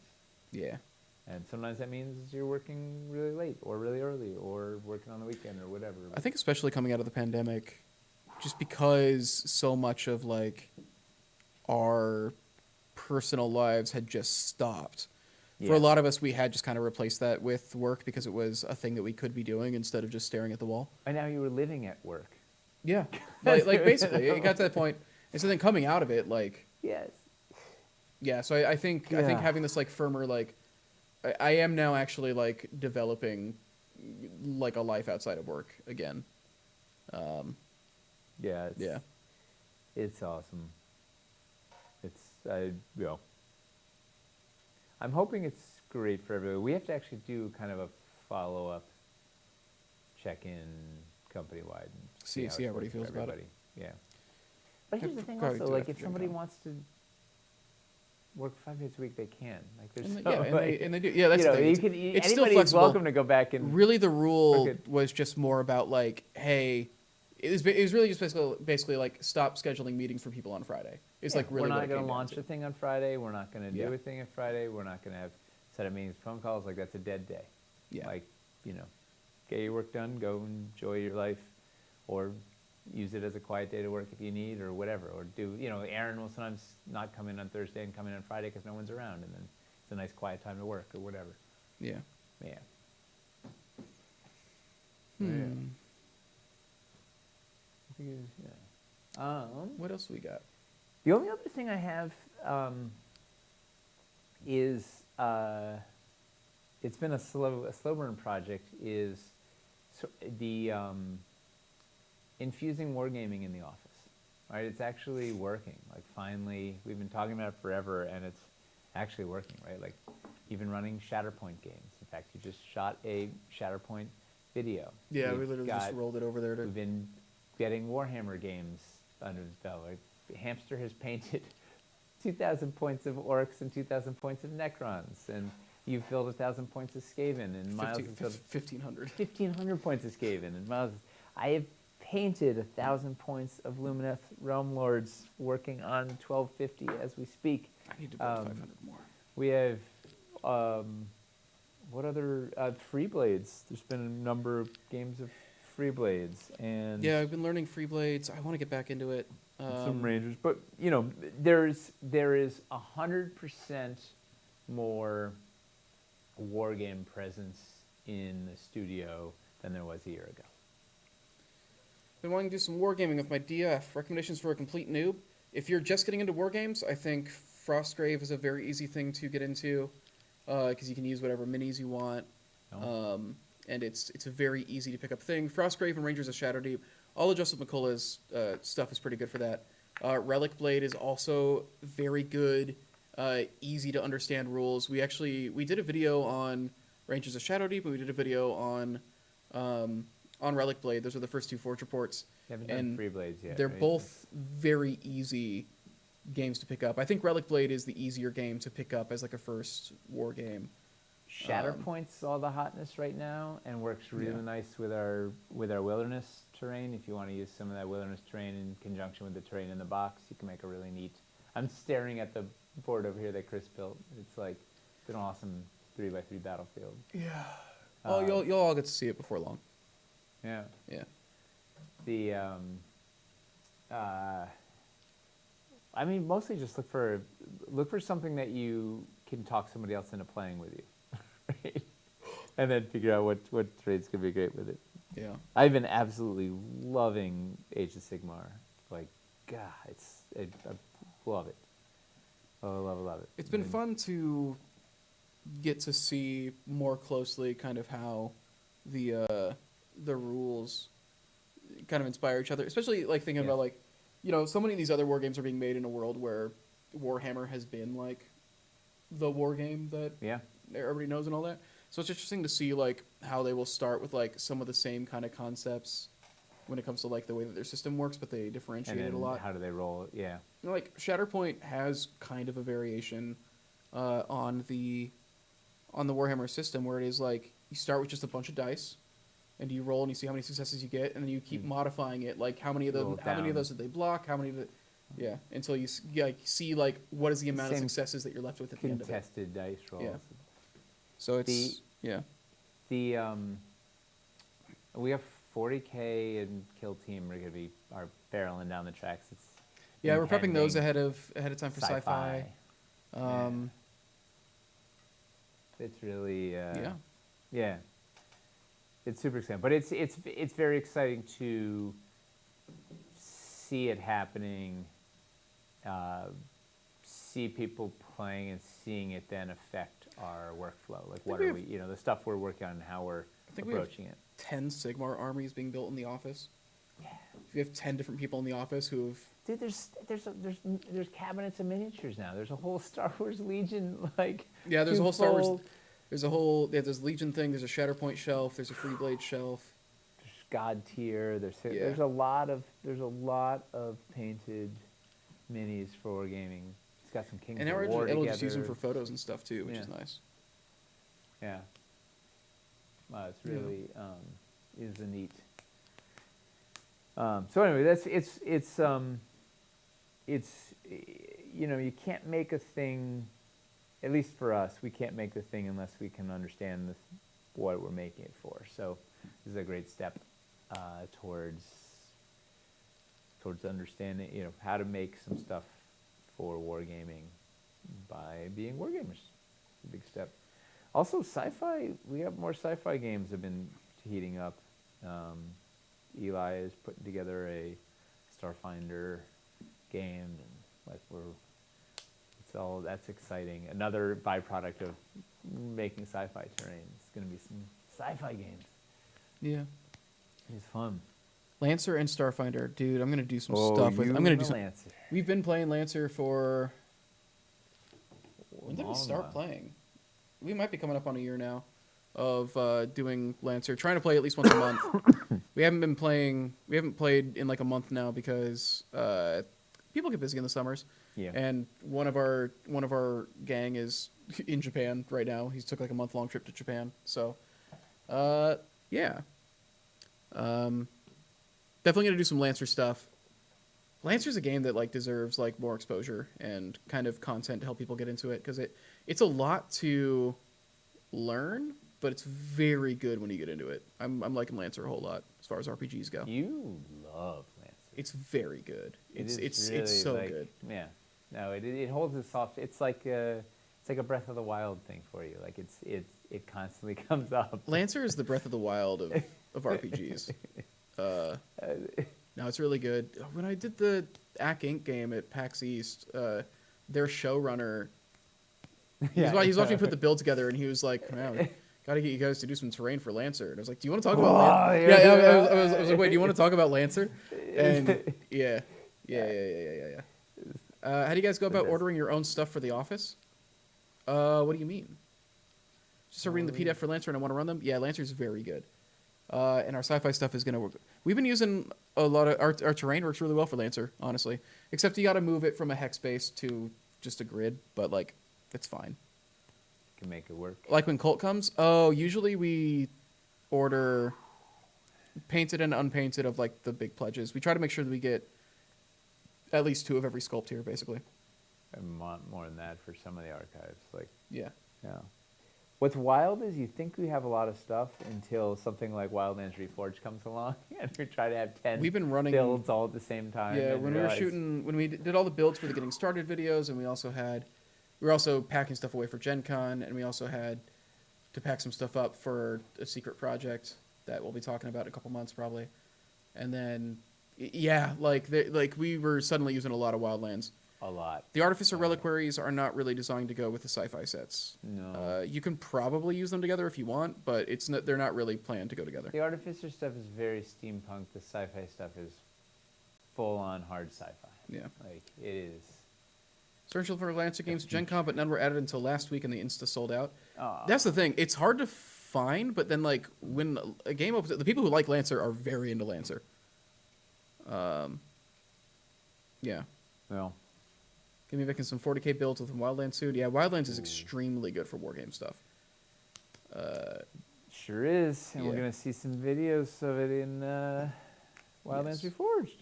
yeah. And sometimes that means you're working really late or really early or working on the weekend or whatever. I think especially coming out of the pandemic, just because so much of like our personal lives had just stopped. For Yeah. a lot of us, we had just kind of replaced that with work because it was a thing that we could be doing instead of just staring at the wall. And now you were living at work. Yeah, like basically, it got to that point. And so then coming out of it, like Yes. yeah. So I think Yeah. having this like firmer like I am now actually like developing like a life outside of work again. Yeah. Yeah. It's awesome. I'm hoping it's great for everybody. We have to actually do kind of a follow-up check-in company-wide and See how everybody works for feels about it. everybody. Yeah. But here's the thing Probably also, do like after if Gen somebody Con. wants to work 5 days a week, they can. Like there's And so, they do. Yeah, that's the thing. you It's- can, it's still anybody's flexible. welcome to go back and Really, the rule Okay. was just more about like, hey, it was really just basically like stop scheduling meetings for people on Friday. It's like really we're what not it going came to down launch to. a thing on Friday. We're not going to Yeah. do a thing on Friday. We're not going to have set up meetings, phone calls. Like that's a dead day. Yeah. Like, get your work done, go enjoy your life, or use it as a quiet day to work if you need, or whatever. Or do, Aaron will sometimes not come in on Thursday and come in on Friday because no one's around, and then it's a nice quiet time to work or whatever. Yeah. Yeah. Hmm. I think it was, yeah. What else we got? The only other thing I have is it's been a slow burn project. Is so the infusing wargaming in the office, right? It's actually working. Like finally, we've been talking about it forever, and it's actually working, right? Like even running Shatterpoint games. In fact, you just shot a Shatterpoint video. Yeah, we We've literally just got- rolled it over there to. We've been getting Warhammer games under his belt. Like, Hamster has painted 2,000 points of Orcs and 2,000 points of Necrons, and you've filled 1,000 points of Skaven, and Miles has filled 1,500. 1,500 points of Skaven, and Miles. I have painted 1,000 points of Lumineth Realm Lords, working on 1250 as we speak. I need to build 500 more. We have what other Free Blades? There's been a number of games of Free Blades, and Yeah, I've been learning Free Blades. I want to get back into it. some Rangers, but you know, there is 100% more wargame presence in the studio than there was a year ago. Been wanting to do some wargaming with my DF. Recommendations for a complete noob. If you're just getting into wargames, I think Frostgrave is a very easy thing to get into because you can use whatever minis you want, and it's a very easy to pick up thing. Frostgrave and Rangers of Shadowdeep, all of Joseph McCullough's stuff is pretty good for that. Relic Blade is also very good, easy to understand rules. We did a video on Rangers of Shadowdeep, and we did a video on Relic Blade. Those are the first two Forge reports. You haven't done And Free Blades yet. They're right? both very easy games to pick up. I think Relic Blade is the easier game to pick up as like a first war game. Shatterpoint's all the hotness right now, and works really Yeah. nice with our wilderness terrain. If you want to use some of that wilderness terrain in conjunction with the terrain in the box, you can make a really neat. I'm staring at the board over here that Chris built. It's like it's an awesome 3x3 battlefield. Yeah. Oh, you'll all get to see it before long. Yeah. Yeah. The I mean, mostly just look for something that you can talk somebody else into playing with you, right? And then figure out what trades could be great with it. Yeah. I've been absolutely loving Age of Sigmar. Like, God, I love it. Oh, love it. It's been fun to get to see more closely kind of how the rules kind of inspire each other, especially like thinking about like, you know, so many of these other war games are being made in a world where Warhammer has been like the war game that everybody knows and all that. So it's interesting to see like how they will start with like some of the same kind of concepts when it comes to like the way that their system works, but they differentiate it a lot. How do they roll it? Yeah. You know, like Shatterpoint has kind of a variation on the Warhammer system where it is like you start with just a bunch of dice and you roll and you see how many successes you get, and then you keep modifying it. Like how many of those did they block? How many did until you see like what is the amount of successes that you're left with at the end of it. Contested dice rolls. Yeah. So it's we have 40K and Kill Team are gonna are barreling down the tracks. It's we're prepping those ahead of time for sci-fi. It's really it's super exciting, but it's very exciting to see it happening, see people playing and seeing it then affect our workflow. Like what are we, the stuff we're working on and how we're approaching it. 10 Sigmar armies being built in the office. Yeah. If you have 10 different people in the office who have... Dude, there's cabinets of miniatures now. There's a whole Star Wars Legion, like... Yeah, there's a whole Star Wars... There's Legion thing, there's a Shatterpoint shelf, there's a Free Blade shelf. There's God tier, there's a lot of painted minis for wargaming. It's got some Kings of War together. And we're just use them for photos and stuff too, which is nice. Yeah. It's really is a neat. So anyway, it's you can't make a thing. At least for us, we can't make the thing unless we can understand what we're making it for. So this is a great step towards understanding, how to make some stuff for wargaming by being wargamers. It's a big step. Also, sci-fi. We have more sci-fi games have been heating up. Eli is putting together a Starfinder game, and that's exciting. Another byproduct of making sci-fi terrain is going to be some sci-fi games. Yeah. It's fun. Lancer and Starfinder, dude. I'm gonna do some Oh, stuff with. you I'm gonna and do the some. Lancer. We've been playing Lancer for. When did we Long start while. playing? We might be coming up on a year now, of doing Lancer. Trying to play at least once a month. We haven't been playing. We haven't played in like a month now because people get busy in the summers. Yeah. And one of our gang is in Japan right now. He took like a month-long trip to Japan. So, yeah. Definitely gonna do some Lancer stuff. Lancer's a game that like deserves like more exposure and kind of content to help people get into it because it's a lot to learn, but it's very good when you get into it. I'm liking Lancer a whole lot as far as RPGs go. You love Lancer. It's very good. It's really so like, good. Yeah. No, it holds a soft. It's like a Breath of the Wild thing for you. Like it constantly comes up. Lancer is the Breath of the Wild of RPGs. No, it's really good. When I did the Ack Inc. game at PAX East, their showrunner, he's watching me put the build together, and he was like, "Man, got to get you guys to do some terrain for Lancer." And I was like, "Do you want to talk about Lancer?" Yeah. I was like, "Wait, do you want to talk about Lancer?" And yeah. How do you guys go about ordering your own stuff for the office? What do you mean? Just start reading the PDF for Lancer and I want to run them? Yeah, Lancer's very good. And our sci-fi stuff is going to work. We've been using a lot of our terrain works really well for Lancer, honestly. Except you got to move it from a hex base to just a grid, but like it's fine. Can make it work. Like when Cult comes, usually we order painted and unpainted of like the big pledges. We try to make sure that we get at least 2 of every sculpt here, basically. I want more than that for some of the archives. Like Yeah. What's wild is you think we have a lot of stuff until something like Wildlands Reforged comes along, and we try to have 10 We've been running builds all at the same time. Yeah, and when we did all the builds for the getting started videos, and we were also packing stuff away for Gen Con, and we also had to pack some stuff up for a secret project that we'll be talking about in a couple months probably. And then, yeah, like we were suddenly using a lot of Wildlands. A lot. The Artificer Reliquaries are not really designed to go with the sci-fi sets. No. You can probably use them together if you want, but they're not really planned to go together. The Artificer stuff is very steampunk. The sci-fi stuff is full-on hard sci-fi. Yeah. Like, it is. Searching for Lancer games at Gen Con, but none were added until last week, and the Insta sold out. Aw. That's the thing. It's hard to find, but then like when a game opens, the people who like Lancer are very into Lancer. Yeah. Well. Give me making some 40k builds with a Wildlands suit. Yeah, Wildlands is extremely good for wargame stuff. Sure is, and we're Yeah. going to see some videos of it in Wildlands Yes. Reforged.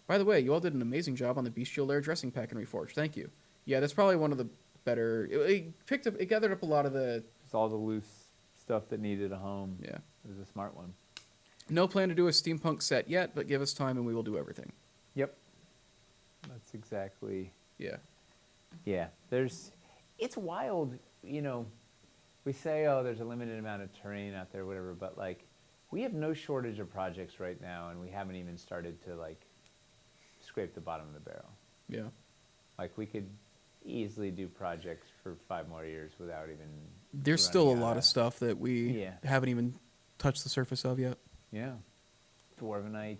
By the way, you all did an amazing job on the Bestial Lair dressing pack in Reforged. Thank you. Yeah, that's probably one of the better. It gathered up a lot of the. It's all the loose stuff that needed a home. Yeah. It was a smart one. No plan to do a steampunk set yet, but give us time and we will do everything. Yep. That's exactly. Yeah. Yeah. It's wild, you know. We say, oh, there's a limited amount of terrain out there, whatever, but like, we have no shortage of projects right now, and we haven't even started to like scrape the bottom of the barrel. Yeah. Like, we could easily do projects for 5 more years without even. There's still a running lot out of stuff that we haven't even touched the surface of yet. Yeah. Dwarvenite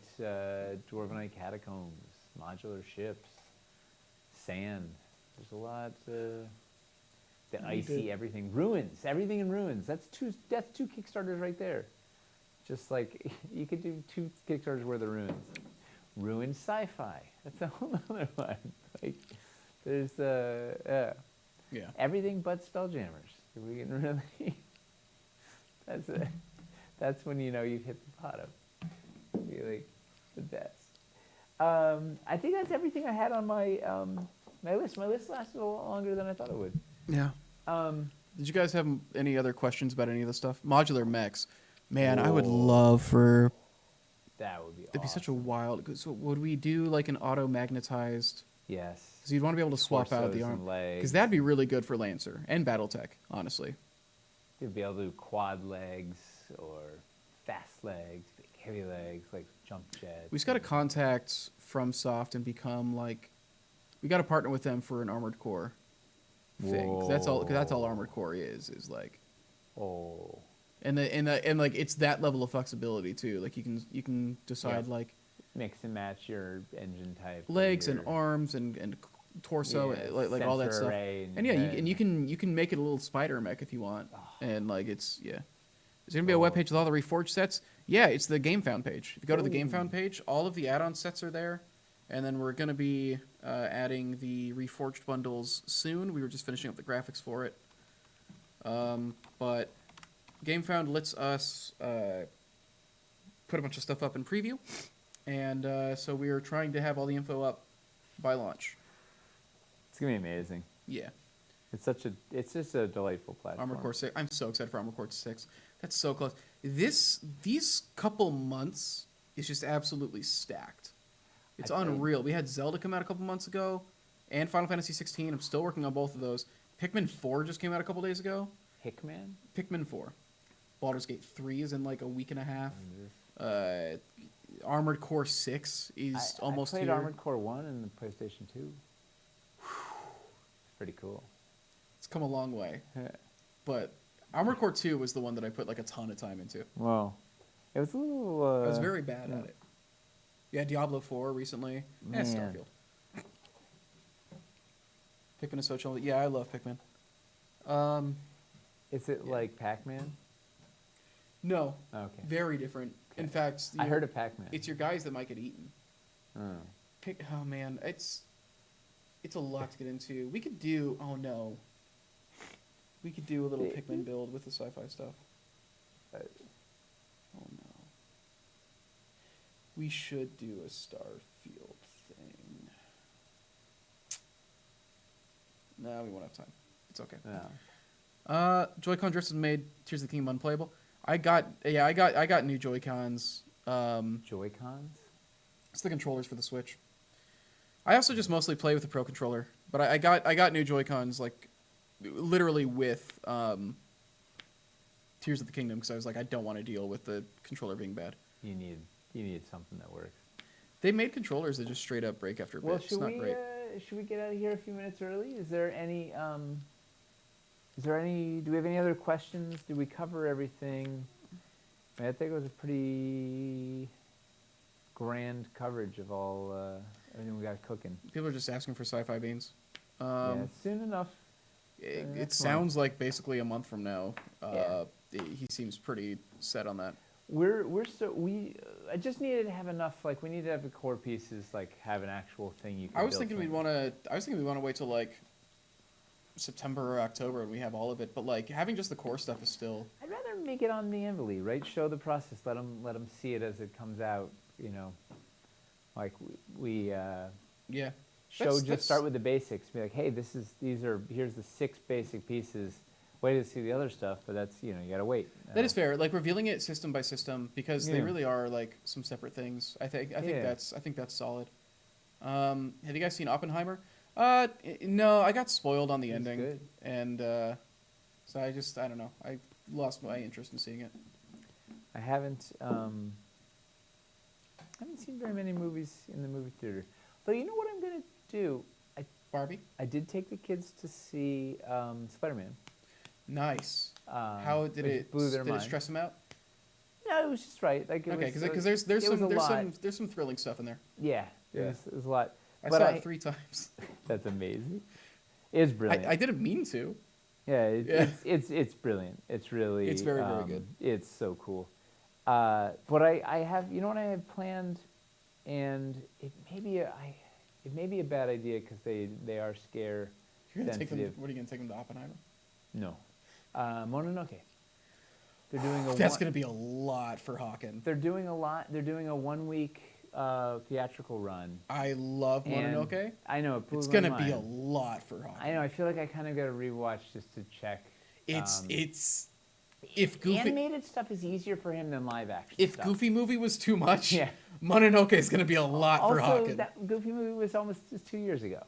catacombs, modular ships, sand. There's a lot. The icy everything. Ruins. Everything in ruins. That's two Kickstarters right there. Just like, you could do 2 Kickstarters worth of ruins. Ruined sci-fi. That's a whole other one. Like, there's Yeah. everything but Spelljammers. We can really. That's when you know you've hit the bottom. Really, the best. I think that's everything I had on my my list. My list lasted a lot longer than I thought it would. Yeah. Did you guys have any other questions about any of the stuff? Modular mechs. Man, I would love for. That would be. It'd be such a wild. So would we do like an auto magnetized? Yes. Because you'd want to be able to swap out the Torsos arm. and legs. Because that'd be really good for Lancer and BattleTech, honestly. You'd be able to do quad legs or fast legs, big heavy legs, like jump jets. We just got to contact FromSoft and become like. We got to partner with them for an Armored Core thing. 'Cause that's all Armored Core is like. Oh. and like it's that level of flexibility too. Like you can decide like mix and match your engine type, legs your, and arms and torso, yeah, like all that sensor stuff. array And yeah, head. you can make it a little spider mech if you want. And like it's yeah. There's gonna be a Cool. webpage with all the reforged sets. Yeah, it's the GameFound page. If you go to the Ooh. GameFound page, all of the add-on sets are there. And then we're gonna be adding the reforged bundles soon. We were just finishing up the graphics for it. But GameFound lets us put a bunch of stuff up in preview, and so we are trying to have all the info up by launch. It's gonna be amazing. Yeah. It's just a delightful platform. Armored Core 6. I'm so excited for Armored Core 6. That's so close. These couple months is just absolutely stacked. It's unreal. We had Zelda come out a couple months ago, and Final Fantasy 16. I'm still working on both of those. Pikmin 4 just came out a couple days ago. Hickman? Pikmin 4. Baldur's Gate 3 is in like a week and a half. Armored Core 6 is almost I played here. Armored Core 1 in the PlayStation 2. It's pretty cool. It's come a long way. But Armored Core 2 was the one that I put like a ton of time into. Well, it was a little... I was very bad at it. Yeah, Diablo 4 recently. And Starfield. Pikmin is so chill. Yeah, I love Pikmin. Is it like Pac-Man? No. Okay. Very different. In fact, I heard of Pac-Man. It's your guys that might get eaten. Oh. Oh man, it's a lot to get into. We could do. Oh no. We could do a little Pikmin build with the sci-fi stuff. Oh no. We should do a Starfield thing. No, we won't have time. It's okay. No. Joy-Con Drift has made Tears of the Kingdom unplayable. I got new Joy-Cons. Joy-Cons? It's the controllers for the Switch. I also just mostly play with the Pro Controller, but I got new Joy-Cons like literally with Tears of the Kingdom because I was like I don't want to deal with the controller being bad. You need something that works. They made controllers that just straight up break after a bit. It's not great. Should we get out of here a few minutes early? Is there any do we have any other questions? Did we cover everything? I think it was a pretty grand coverage of all everything we got cooking. People are just asking for sci-fi beans. Yeah, soon enough. It sounds like basically a month from now. He seems pretty set on that. I just needed to have enough. Like we need to have the core pieces. Like have an actual thing you can. I was thinking we want to wait till like September or October and we have all of it. But like having just the core stuff is still. I'd rather make it on the Anvil, right? Show the process. Let them see it as it comes out. You know, like we yeah. Start with the basics. Be like, hey, here's the 6 basic pieces. Wait to see the other stuff, but that's you gotta wait. That is fair. Like revealing it system by system because they really are like some separate things. I think that's solid. Have you guys seen Oppenheimer? No, I got spoiled on the ending, good. And so I don't know. I lost my interest in seeing it. I haven't seen very many movies in the movie theater. Though you know what I'm gonna do? Barbie? I did take the kids to see Spider-Man. Nice. How did it blew their did mind. it stress them out? No, it was just right. Like Because there's some thrilling stuff in there. Yeah, it was a lot. I saw it 3 times. That's amazing. It's brilliant. I didn't mean to. Yeah, it's brilliant. It's really it's very good. It's so cool. But I have what I have planned, and it may be a bad idea because they are scare sensitive. What are you gonna take them to Oppenheimer? No, Mononoke. They're doing That's gonna be a lot for Hawken. They're doing a lot. They're doing a 1-week theatrical run. I love Mononoke. I know it's gonna be a lot for Hawken. I know. I feel like I kind of got to rewatch just to check. If Goofy animated stuff is easier for him than live action. If stuff. Goofy movie was too much, Mononoke is gonna be a lot for Hawken. Also, that Goofy movie was almost just 2 years ago.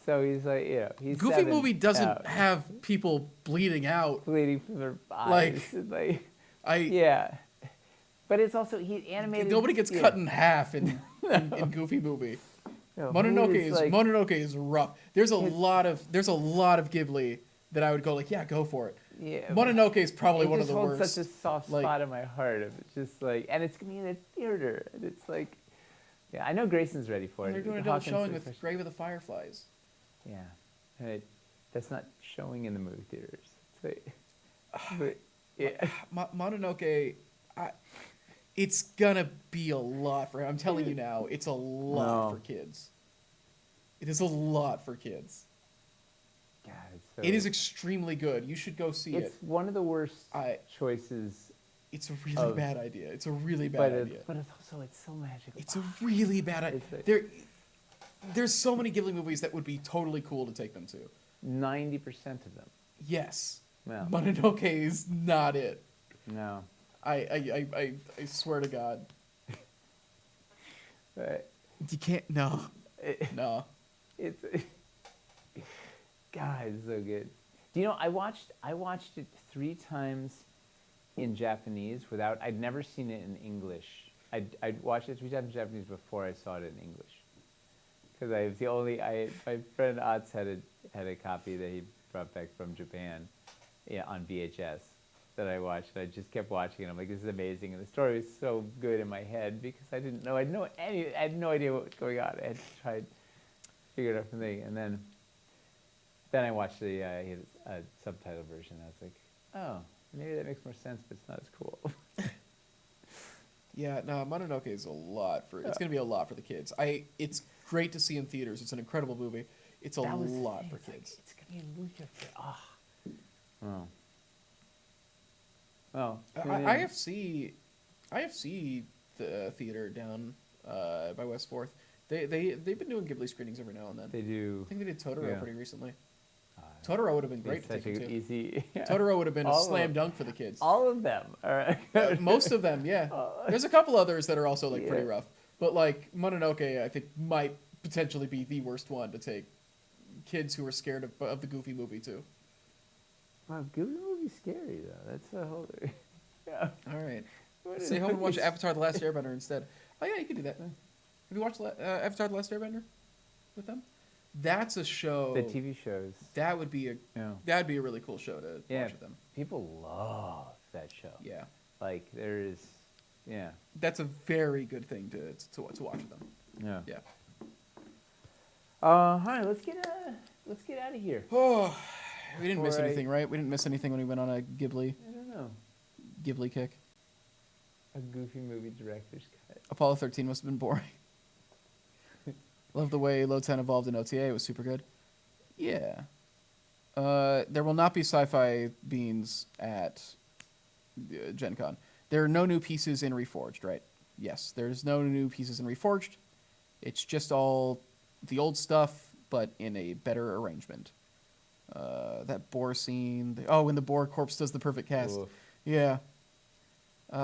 So he's like, he's Goofy movie doesn't have people bleeding out. Bleeding from their eyes. But it's also he animated. Nobody gets cut in half in Goofy movie. No, Mononoke is rough. There's a lot of Ghibli that I would go like, yeah, go for it. Yeah. Mononoke is probably it one of just the holds worst. such a soft like- spot in my heart. It's just like, and it's gonna be in a theater, and it's like, yeah, I know Grayson's ready for And it. they're doing a double Hawkins showing with especially- Grave of the Fireflies. Yeah, and that's not showing in the movie theaters. It's like, but yeah, Mononoke, it's gonna be a lot for him. I'm telling you now, it's a lot No. for kids. It is a lot for kids. God, it's so, It is extremely good. You should go see It's it. one of the worst I- choices, It's a really of- bad idea. It's a really but bad idea. but it's also it's so magical. It's a really bad idea. It's like- There's so many Ghibli movies that would be totally cool to take them to. 90% of them. Yes. No, Mononoke is not it. no. I swear to God. But You can't. No. it, No. it's God, it's so good. Do you know I watched it 3 times in Japanese without. I'd never seen it in English. I'd watched it 3 times in Japanese before I saw it in English. Because I was the only. My friend Otz had a copy that he brought back from Japan, yeah, on VHS that I watched. And I just kept watching it. I'm like, this is amazing, and the story was so good in my head because I didn't know. I had no idea what was going on. I had to try and figure it out from there, and then I watched the subtitle version. I was like, oh, maybe that makes more sense, but it's not as cool. Yeah, no, Mononoke is a lot for. It's gonna be a lot for the kids. It's great to see in theaters. It's an incredible movie. It's a That was the lot thing, for it's like, kids. it's gonna be a movie for oh. Oh. IFC the theater down by West Fourth. They've been doing Ghibli screenings every now and then. They do. I think they did Totoro Yeah. pretty recently. Totoro would have been great It's to take such them an to. easy. Yeah. Totoro would have been a All of slam them. dunk for the kids. All of them. All right. Most of them, yeah. There's a couple others that are also like pretty Yeah. rough, but like Mononoke, I think might potentially be the worst one to take kids who are scared of the Goofy movie too. Wow, Goofy movie's scary though. That's a whole. Yeah. All right, What stay is- home and watch Avatar: The Last Airbender instead. Oh yeah, you could do that. Have you watched Avatar: The Last Airbender with them? That's a show. The TV shows. That would be Yeah. that'd be a really cool show to Yeah. watch with them. People love that show. Yeah, Like there is. Yeah. that's a very good thing to watch with them. Yeah. Yeah. All right. Let's get out of here. Oh, we didn't miss Before I- anything, right? We didn't miss anything when we went on a Ghibli I don't know. kick. A Goofy movie director's cut. Apollo 13 must have been boring. Love the way Low 10 evolved in OTA. It was super good. Yeah. There will not be sci-fi beans at Gen Con. There are no new pieces in Reforged, right? Yes, there's no new pieces in Reforged. It's just all the old stuff, but in a better arrangement. That boar scene. When the boar corpse does the perfect cast. Oof. Yeah. I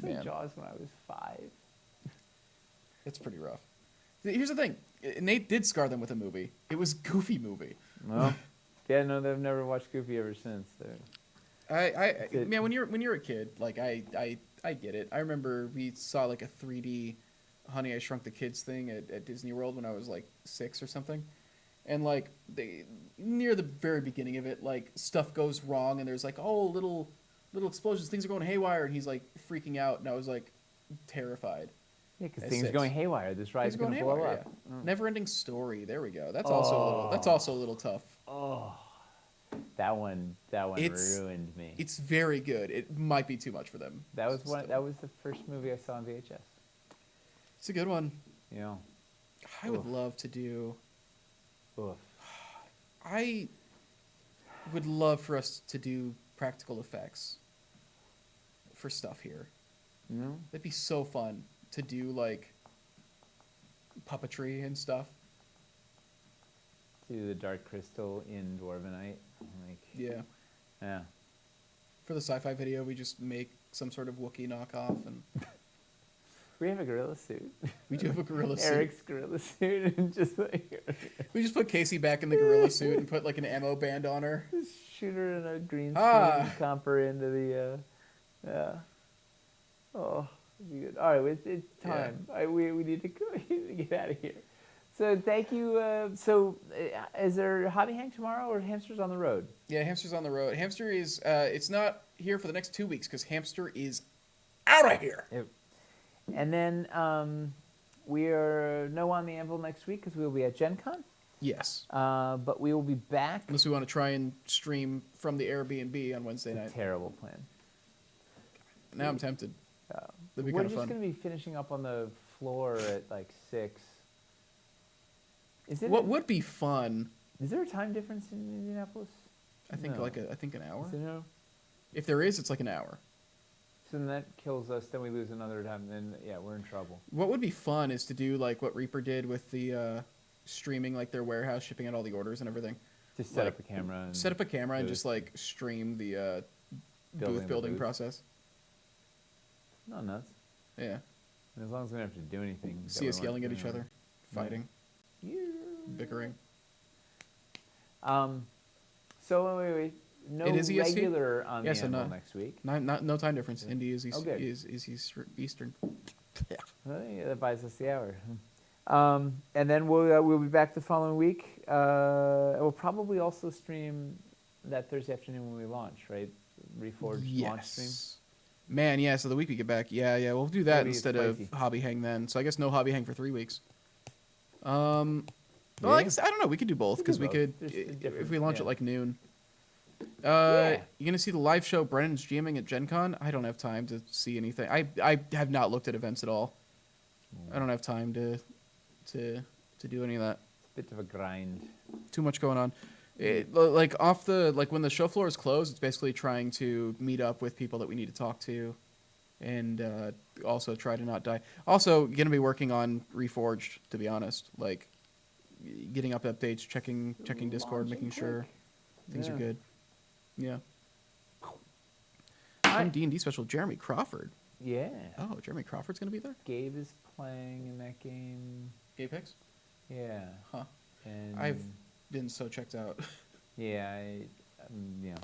saw Man. Jaws when I was 5. It's pretty rough. Here's the thing. Nate did scar them with a movie. It was Goofy movie. Well, yeah, no, they've never watched Goofy ever since. Man, when you're a kid, like I get it. I remember we saw like a 3D Honey I Shrunk the Kids thing at Disney World when I was like 6 or something. And like near the very beginning of it, like stuff goes wrong and there's like little explosions, things are going haywire, and he's like freaking out, and I was like terrified. Yeah, because At things are 6. going haywire. This ride's Things are going to going blow haywire, up. yeah. Never-ending Story. There we go. That's also a little tough. Oh, that one It's- ruined me. It's very good. It might be too much for them. That was still. that was the first movie I saw on VHS. It's a good one. You know, I would Oof. love to do. oof. I would love for us to do practical effects for stuff here. You know, That'd be so fun to do, like puppetry and stuff. do the Dark Crystal in Dwarvenite. Like, Yeah. yeah. For the sci-fi video, we just make some sort of Wookiee knockoff, and We have a gorilla suit. we do have a gorilla suit. Eric's gorilla suit, and just like We just put Casey back in the gorilla suit and put like an ammo band on her. just shoot her in a green screen, Ah. comp her into the. Yeah. Oh, it'd be good. All right, it's time. We need to go. We need to get out of here. So thank you. Is there hobby hang tomorrow or Hamsters on the road? Yeah, Hamster's on the road. Hamster is, it's not here for the next 2 weeks because Hamster is out of here. And then we are no on the Anvil next week because we will be at Gen Con. Yes. But we will be back. Unless we want to try and stream from the Airbnb on Wednesday night. Terrible plan. Now I'm tempted. That'd be We're kind of just fun. going to be finishing up on the floor at like 6. What would be fun? Is there a time difference in Indianapolis? I think No. I think an hour. Is there no? If there is, it's like an hour. So then that kills us. Then we lose another time. Then yeah, we're in trouble. What would be fun is to do like what Reaper did with the streaming like their warehouse, shipping out all the orders and everything. Just set up a camera. And Set up a camera and booth. just like stream the Building booth the building booth. process. Not nuts. Yeah. And as long as we don't have to do anything. that See we us want yelling at to each do. other, fighting, bickering. So wait. No It is EST? regular on Yes, the and Anvil no- next week. No time difference. Indy is Oh, good. Eastern. Well, yeah, that buys us the hour. And then we'll be back the following week. We'll probably also stream that Thursday afternoon when we launch, right? Reforged launch stream. Man, yeah. So the week we get back, yeah, we'll do that Maybe it's instead of spicy. hobby hang then. So I guess no hobby hang for 3 weeks. Well, Yeah. I guess I don't know. We could do both We because could we do could both. There's if different- we launch yeah. at like noon. Yeah. You gonna see the live show Brennan's GMing at Gen Con? I don't have time to see anything. I have not looked at events at all. I don't have time to do any of that. Bit of a grind. Too much going on. Like when the show floor is closed, it's basically trying to meet up with people that we need to talk to, and also try to not die. Also, gonna be working on Reforged, to be honest. Like getting up updates, checking Discord, making sure things are Yeah. good. Yeah. Alright. Some D&D special, Jeremy Crawford. Yeah. Oh, Jeremy Crawford's gonna be there. Gabe is playing in that game. Apex. Yeah. Huh. And I've been so checked out. yeah, yeah.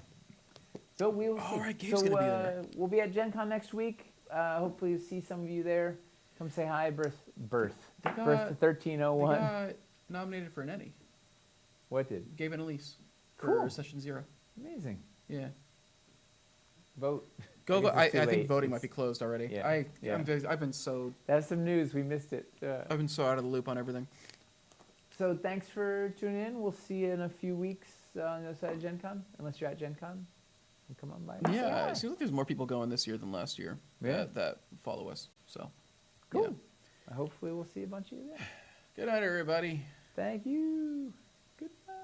So we'll see. All right, Gabe's gonna be there. We'll be at Gen Con next week. Hopefully see some of you there. Come say hi. Birth They to got- 1301. They got nominated for an Emmy. What did? Gabe and Elise for Cool. Session 0. Amazing. Yeah. Vote. Go. guess I it's too think late. voting It's- might be closed already. Yeah, I've been so That's some news. We missed it. out of the loop on everything. So thanks for tuning in. We'll see you in a few weeks on the other side of Gen Con. Unless you're at Gen Con. Come on by. and say Yeah, hi. it seems like there's more people going this year than last year. Yeah. That follow us. So. Cool. Yeah. Hopefully we'll see a bunch of you there. Good night, everybody. Thank you. Goodbye.